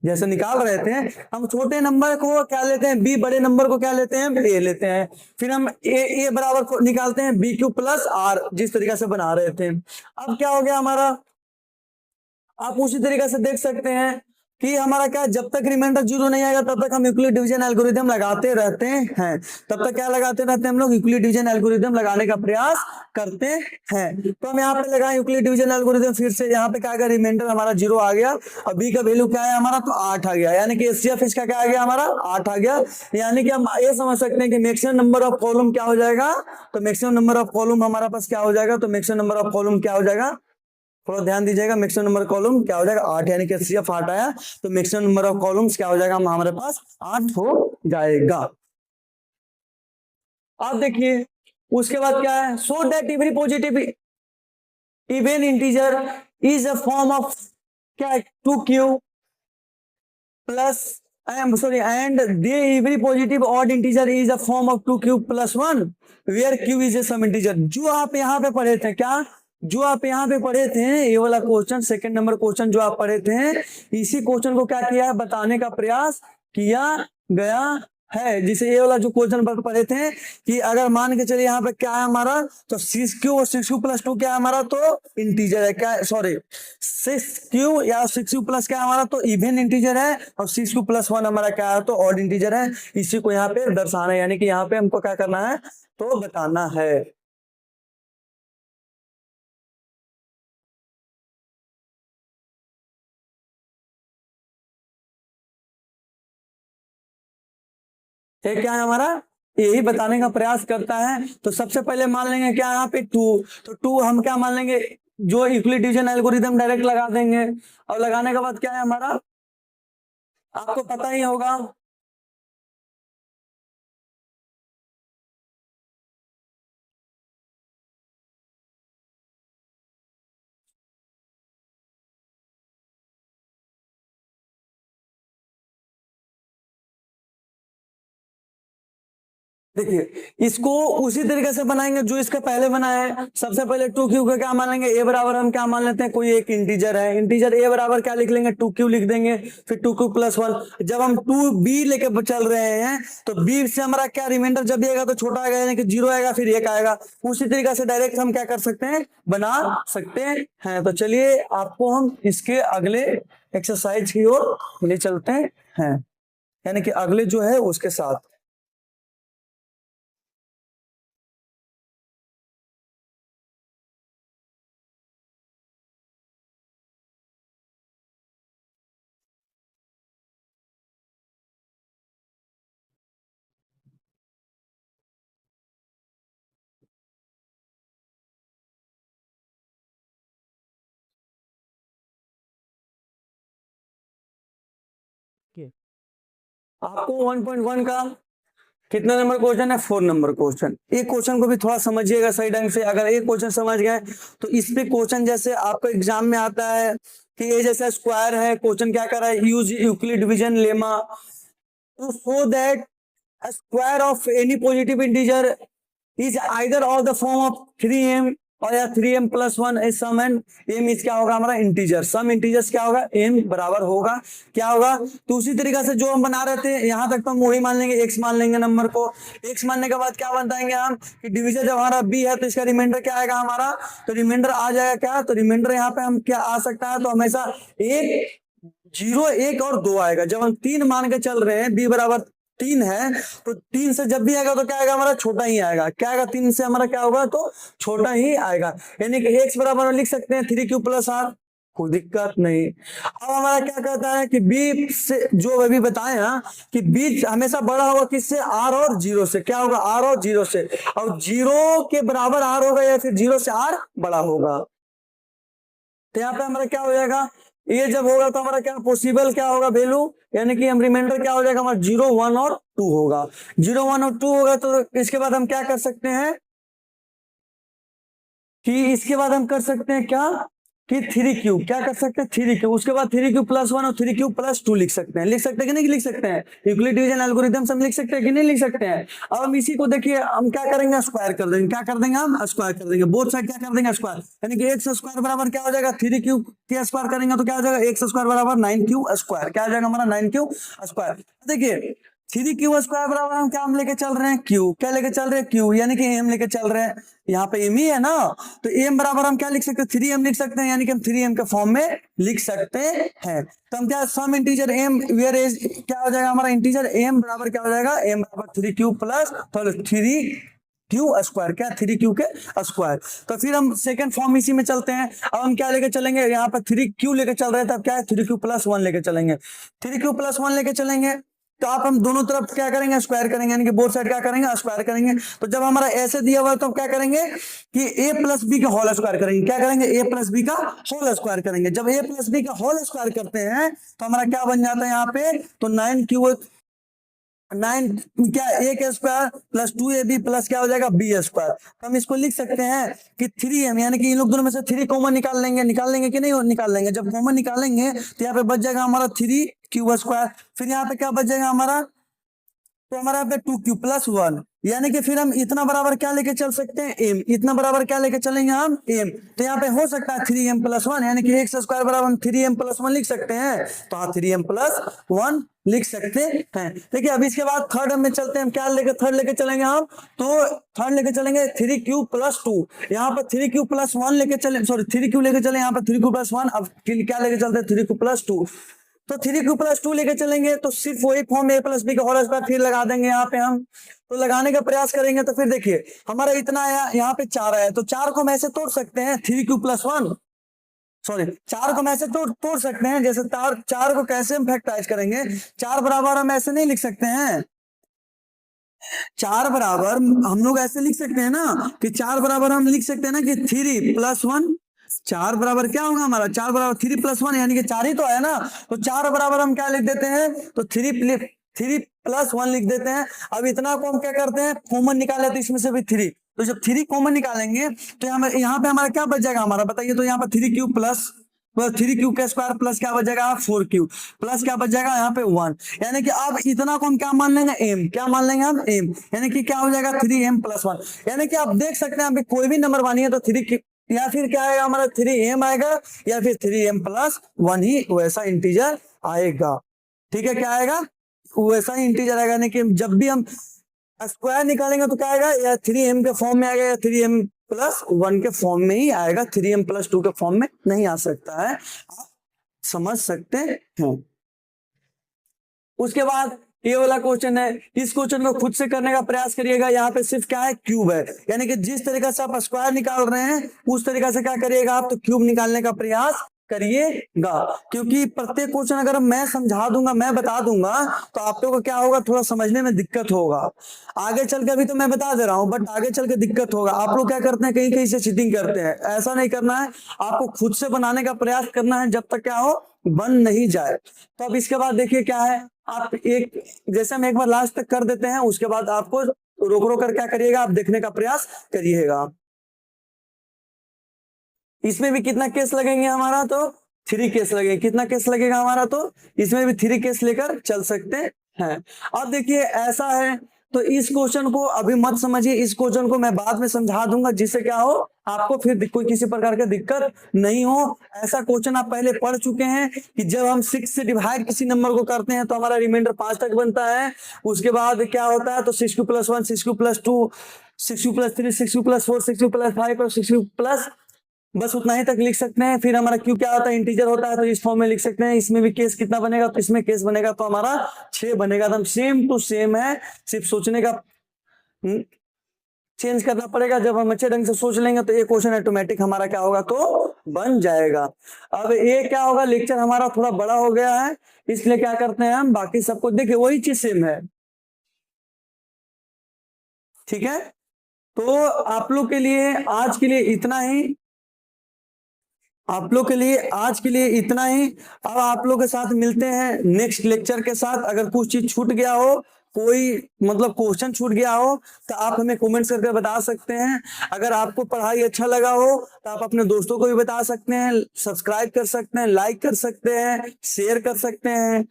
जैसे निकाल रहे थे हम छोटे नंबर को क्या लेते हैं, बी, बड़े नंबर को क्या लेते हैं, ए लेते हैं। फिर हम ए बराबर को निकालते हैं बी क्यू प्लस आर, जिस तरीके से बना रहे थे। अब क्या हो गया हमारा, आप उसी तरीके से देख सकते हैं कि हमारा क्या, जब तक रिमाइंडर जीरो नहीं आएगा तब तक हम यूक्लिड डिवीजन एल्गोरिथम लगाते रहते हैं। तब तक क्या लगाते रहते हैं हम लोग, यूक्लिड डिवीजन एल्गोरिथम लगाने का प्रयास करते हैं। तो हम यहाँ पे लगाए यूक्लिड डिवीजन एल्गोरिथम, फिर से यहाँ पे क्या गया, रिमाइंडर हमारा जीरो आ गया और बी का वैल्यू क्या है हमारा, तो 8 आ गया। यानी कि एचसीएफ इसका क्या आ गया हमारा, 8 आ गया। यानी कि हम ये समझ सकते हैं कि मैक्सिमम नंबर ऑफ कॉलम क्या हो जाएगा, तो मैक्सिमम नंबर ऑफ कॉलम हमारा पास क्या हो जाएगा, तो मैक्सिमम नंबर ऑफ कॉलम क्या हो जाएगा, थोड़ा ध्यान दीजिएगा, मैक्सिमम नंबर कॉलम क्या हो जाएगा 8। यानी कि एचसीएफ 8 आया तो मैक्सिमम नंबर ऑफ कॉलम्स क्या हो जाएगा, हमारे पास 8 हो जाएगा। आप देखिए उसके बाद क्या है, so that every positive even integer is a form of क्या, 2q plus I am sorry and the every positive odd integer is a form of 2q plus 1 where q is a some integer। जो आप यहाँ पे पढ़े थे, क्या जो आप यहाँ पे पढ़े थे, ये वाला क्वेश्चन सेकंड नंबर क्वेश्चन जो आप पढ़े थे, इसी क्वेश्चन को क्या किया है, बताने का प्रयास किया गया है। जिसे ये वाला जो क्वेश्चन पढ़े थे कि अगर मान के चलिए यहाँ पे क्या है हमारा, तो 6q और 6q प्लस 2 क्या है हमारा, तो इंटीजर है। क्या, सॉरी 6q या 6q प्लस क्या है हमारा, तो इवन इंटीजर है, और 6q प्लस 1 हमारा क्या है, तो ऑड इंटीजर है। इसी को यहाँ पे दर्शाना है, यानी कि यहाँ पे हमको क्या करना है, तो बताना है। ये क्या है हमारा, यही बताने का प्रयास करता है। तो सबसे पहले मान लेंगे क्या यहाँ पे 2, तो 2 हम क्या मान लेंगे, जो यूक्लिड डिवीजन एल्गोरिथम डायरेक्ट लगा देंगे, और लगाने के बाद क्या है हमारा, आपको पता ही होगा देखिए इसको उसी तरीके से बनाएंगे जो इसका पहले बनाया है। सबसे पहले 2q का क्या मान लेंगे, a बराबर हम क्या मान लेते हैं, कोई एक इंटीजर है, इंटीजर a बराबर क्या लिख लेंगे, 2q लिख देंगे, फिर 2q प्लस 1। जब हम 2b लेके चल रहे हैं तो b से हमारा क्या रिमाइंडर जब भी आएगा तो छोटा आएगा, यानी कि 0 आएगा, फिर 1 आएगा। उसी तरीके से डायरेक्ट हम क्या कर सकते हैं, बना सकते हैं। तो चलिए आपको हम इसके अगले एक्सरसाइज की ओर ले चलते हैं, यानी कि अगले जो है उसके साथ। आपको 1.1 का कितना नंबर क्वेश्चन है, 4 नंबर क्वेश्चन। एक क्वेश्चन को भी थोड़ा समझिएगा सही ढंग से। अगर एक क्वेश्चन समझ गए तो इस पे क्वेश्चन जैसे आपको एग्जाम में आता है कि ये जैसा स्क्वायर है, क्वेश्चन क्या कर रहा है, use Euclid division lemma to show that a square of any positive integer is either of the form of 3m और या 3m plus 1 is some and m is क्या होगा हमारा इंटीजर, सम इंटीजर्स क्या होगा, m बराबर होगा क्या होगा। तो उसी तरीके से जो हम बना रहे थे यहां तक तो हम वही मान लेंगे, x मान लेंगे नंबर को। x मानने के बाद क्या बताएंगे हम कि डिवीजन जब हमारा b है तो इसका रिमाइंडर क्या आएगा हमारा, तो रिमाइंडर आ जाएगा क्या, तो रिमाइंडर यहाँ पे हम क्या आ सकता है, तो हमेशा 1 0 1 और 2 आएगा। जब हम 3 मान के चल रहे हैं b बराबर 3 है तो 3 से जब भी आएगा तो क्या आएगा हमारा, छोटा ही आएगा। क्या आएगा, 3 से हमारा क्या होगा, तो छोटा ही आएगा। यानी कि x बराबर हम लिख सकते हैं 3q प्लस r, कोई दिक्कत नहीं। अब हमारा क्या कहता है कि b से जो अभी बताए हैं कि b हमेशा बड़ा होगा किससे, r और 0 से। क्या होगा, r और 0 से, और 0 के बराबर r होगा या फिर 0 से r बड़ा होगा। तो यहाँ पे हमारा क्या हो जाएगा, ये जब होगा तो हमारा क्या पॉसिबल क्या होगा वैल्यू, यानी कि हम रिमाइंडर क्या हो जाएगा हमारा 0 1 और 2 होगा। 0 1 और 2 होगा तो इसके बाद हम क्या कर सकते हैं कि इसके बाद हम कर सकते हैं क्या कि 3q, क्या कर सकते हैं 3q, उसके बाद 3q प्लस 1 और 3q प्लस 2 लिख सकते हैं। लिख सकते हैं कि नहीं लिख सकते हैं, यूक्लिड डिवीजन एल्गोरिथम से हम लिख सकते हैं कि नहीं लिख सकते हैं। अब हम इसी को देखिए हम क्या करेंगे, स्क्वायर कर देंगे। क्या कर देंगे हम, स्क्वायर कर देंगे, बोथ साइड क्या कर देंगे स्क्वायर, यानी कि एक्स स्क्वायर बराबर क्या हो जाएगा, 3q के स्क्वायर करेंगे तो क्या हो जाएगा, एक्स स्क्वायर बराबर 9q स्क्वायर, क्या हो जाएगा हमारा 9q स्क्वायर। देखिए 3q स्क्वायर बराबर हम क्या हम लेके चल रहे हैं q, क्या लेके चल रहे हैं q, यानी कि m लेके चल रहे हैं, यहाँ पे m ही है ना, तो m बराबर हम क्या लिख सकते हैं, 3m लिख सकते हैं, यानी कि हम 3m के फॉर्म में लिख सकते हैं। तो हम क्या some integer m where is क्या हो जाएगा हमारा इंटीजर m बराबर क्या हो जाएगा, m बराबर 3q प्लस 3q स्क्वायर, क्या 3q के स्क्वायर। तो फिर हम सेकंड फॉर्म इसी में चलते हैं। अब हम क्या लेके चलेंगे, यहाँ पर 3q लेके चल रहे थे, अब क्या है 3q प्लस 1 लेके चलेंगे। 3q प्लस 1 लेके चलेंगे तो आप हम दोनों तरफ क्या करेंगे, स्क्वायर करेंगे, यानी कि बोथ साइड क्या करेंगे, स्क्वायर करेंगे। तो जब हमारा ऐसे दिया हुआ है तो क्या करेंगे कि a प्लस बी का होल स्क्वायर करेंगे। क्या करेंगे, a प्लस बी का होल स्क्वायर करेंगे। जब a प्लस बी का होल स्क्वायर करते हैं तो हमारा क्या बन जाता है यहाँ पे, तो 9 क्या a का स्क्वायर प्लस 2ab प्लस क्या हो जाएगा b स्क्वायर। तो हम इसको लिख सकते हैं कि 3m, यानी कि इन लोग दोनों में से 3 कॉमन निकाल लेंगे कि नहीं निकाल लेंगे। जब कॉमन निकालेंगे तो यहाँ पे बच जाएगा हमारा 3q स्क्वायर, फिर यहाँ पे क्या बच जाएगा हमारा, तो हमारा यहाँ पे 2q प्लस 1, यानी कि फिर हम इतना बराबर क्या लेके चल सकते हैं m, इतना बराबर क्या लेके चलेंगे हम m। तो यहाँ पे हो सकता है 3m प्लस 1, यानी कि एक्स स्क्वायर बराबर हम 3m प्लस 1 लिख सकते हैं। तो हाँ 3m प्लस 1 लिख सकते हैं। देखिए अब इसके बाद थर्ड में चलते हैं, हम क्या लेके थर्ड लेके चलेंगे हम, तो थर्ड लेके चलेंगे 3q प्लस 2, यहाँ पर 3q प्लस 1 लेके चले, सॉरी 3q लेके चले, यहाँ पर 3q प्लस 1, अब क्या लेके चलते हैं 3q प्लस 2। तो 3q प्लस 2 लेके चलेंगे तो सिर्फ वही फॉर्म a प्लस बी का होल स्क्वायर फिर लगा देंगे यहाँ पे हम। तो लगाने का प्रयास करेंगे तो फिर देखिए हमारा इतना आया, यहाँ पे 4 आया, तो 4 को हम ऐसे तोड़ सकते हैं 3q प्लस 1, सॉरी 4 को हम ऐसे तोड़ सकते हैं। जैसे 4 को कैसे हम फैक्टराइज करेंगे, 4 बराबर हम ऐसे नहीं लिख सकते हैं, 4 बराबर हम लोग ऐसे लिख सकते हैं ना कि 4 बराबर हम लिख सकते हैं ना कि 3 + 1, 4 बराबर क्या होगा हमारा, 4 बराबर 3 + 1 यानी कि 4 ही तो है ना, तो 4 बराबर हम क्या लिख देते हैं, तो 3 + 1 लिख देते हैं। अब इतना को हम क्या करते हैं, कॉमन निकाल लेते हैं इसमें से भी 3, तो जब 3 कॉमन निकालेंगे तो यहाँ पे हमारा क्या बच जाएगा हमारा, बताइए, तो यहाँ पर 3³ प्लस 3³ का स्क्वायर प्लस क्या बच जाएगा 4³ प्लस क्या बच जाएगा यहाँ पे 1, यानी कि अब इतना को हम क्या मान लेंगे, m, क्या मान लेंगे हम, m, यानी कि क्या हो जाएगा 3m + 1, यानी कि आप देख सकते हैं अभी कोई भी नंबर मानिए तो 3 या फिर क्या आएगा हमारा 3m आएगा या फिर 3m + 1 ही वैसा इंटीजर आएगा। ठीक है, क्या आएगा, वैसा ही इंटीजर आएगा, यानी कि जब भी हम स्क्वायर निकालेंगे तो क्या आएगा, या 3m के फॉर्म में आएगा या 3m + 1 के फॉर्म में ही आएगा, 3m + 2 के फॉर्म में नहीं आ सकता है, आप समझ सकते हैं। उसके बाद ये वाला क्वेश्चन है, इस क्वेश्चन को खुद से करने का प्रयास करिएगा। यहाँ पे सिर्फ क्या है, क्यूब है, यानी कि जिस तरीके से आप स्क्वायर निकाल रहे हैं उस तरीके से क्या करिएगा आप, तो क्यूब निकालने का प्रयास करिएगा, क्योंकि प्रत्येक क्वेश्चन अगर मैं समझा दूंगा, मैं बता दूंगा, तो आप लोगों को क्या होगा, थोड़ा समझने में दिक्कत होगा। आगे चल के, अभी तो मैं बता दे रहा हूं, बट आगे चल के दिक्कत होगा। आप लोग क्या करते हैं, कहीं कहीं से चीटिंग करते हैं, ऐसा नहीं करना है, आपको खुद से बनाने का प्रयास करना है, जब तक क्या हो, बन नहीं जाए। तो अब इसके बाद देखिए क्या है, आप एक जैसे हम एक बार लास्ट तक कर देते हैं, उसके बाद आपको रोक रोक कर क्या करिएगा, आप देखने का प्रयास करिएगा। इसमें भी कितना केस लगेंगे हमारा, तो 3 केस लगेंगे। कितना केस लगेगा हमारा, तो इसमें भी 3 केस लेकर चल सकते हैं। अब देखिए ऐसा है, तो इस क्वेश्चन को अभी मत समझिए, इस क्वेश्चन को मैं बाद में समझा दूंगा, जिससे क्या हो, आपको फिर कोई किसी प्रकार की दिक्कत नहीं हो। ऐसा क्वेश्चन आप पहले पढ़ चुके हैं कि जब हम 6 से डिवाइड किसी नंबर को करते हैं तो हमारा रिमाइंडर 5 तक बनता है। उसके बाद क्या होता है, तो 6³ + 1, 6³ + 2, 6³ + 3, 6³ + 4, 6³ + 5 और 6³ बस उतना ही तक लिख सकते हैं। फिर हमारा क्यू क्या होता है, इंटीजर होता है, तो इस फॉर्म में लिख सकते हैं। इसमें भी केस कितना बनेगा, तो इसमें केस बनेगा तो हमारा 6 बनेगा, एकदम सेम टू सेम है, सिर्फ सोचने का चेंज करना पड़ेगा। जब हम अच्छे ढंग से सोच लेंगे तो ये क्वेश्चन ऑटोमेटिक हमारा क्या होगा, तो बन जाएगा। अब ये क्या होगा, लेक्चर हमारा थोड़ा बड़ा हो गया है, इसलिए क्या करते हैं हम, बाकी सबको देखिए वही चीज सेम है, ठीक है। तो आप लोग के लिए आज के लिए इतना ही, आप लोग के लिए आज के लिए इतना ही। अब आप लोग के साथ मिलते हैं नेक्स्ट लेक्चर के साथ। अगर कुछ चीज छूट गया हो, कोई मतलब क्वेश्चन छूट गया हो, तो आप हमें कमेंट्स करके बता सकते हैं। अगर आपको पढ़ाई अच्छा लगा हो तो आप अपने दोस्तों को भी बता सकते हैं, सब्सक्राइब कर सकते हैं, लाइक कर सकते हैं, शेयर कर सकते हैं।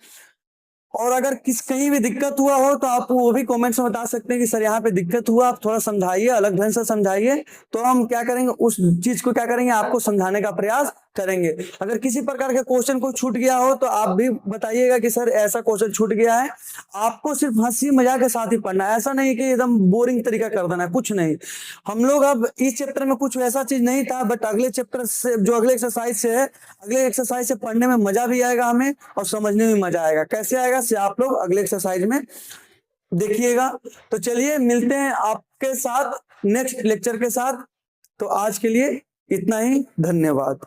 और अगर कहीं भी दिक्कत हुआ हो तो आप वो भी कमेंट्स में बता सकते हैं कि सर यहाँ पे दिक्कत हुआ, आप थोड़ा समझाइए, अलग ढंग से समझाइए, तो हम क्या करेंगे, उस चीज को क्या करेंगे, आपको समझाने का प्रयास करेंगे। अगर किसी प्रकार के क्वेश्चन को छूट गया हो तो आप भी बताइएगा कि सर ऐसा क्वेश्चन छूट गया है। आपको सिर्फ हंसी मजाक के साथ ही पढ़ना है, ऐसा नहीं कि एकदम बोरिंग तरीका कर देना है, कुछ नहीं। हम लोग अब इस चैप्टर में कुछ वैसा चीज नहीं था, बट अगले चैप्टर से, जो अगले एक्सरसाइज से है, अगले एक्सरसाइज से पढ़ने में मजा भी आएगा हमें, और समझने में मजा आएगा। कैसे आएगा, से आप लोग अगले एक्सरसाइज में देखिएगा। तो चलिए मिलते हैं आपके साथ नेक्स्ट लेक्चर के साथ। तो आज के लिए इतना ही, धन्यवाद।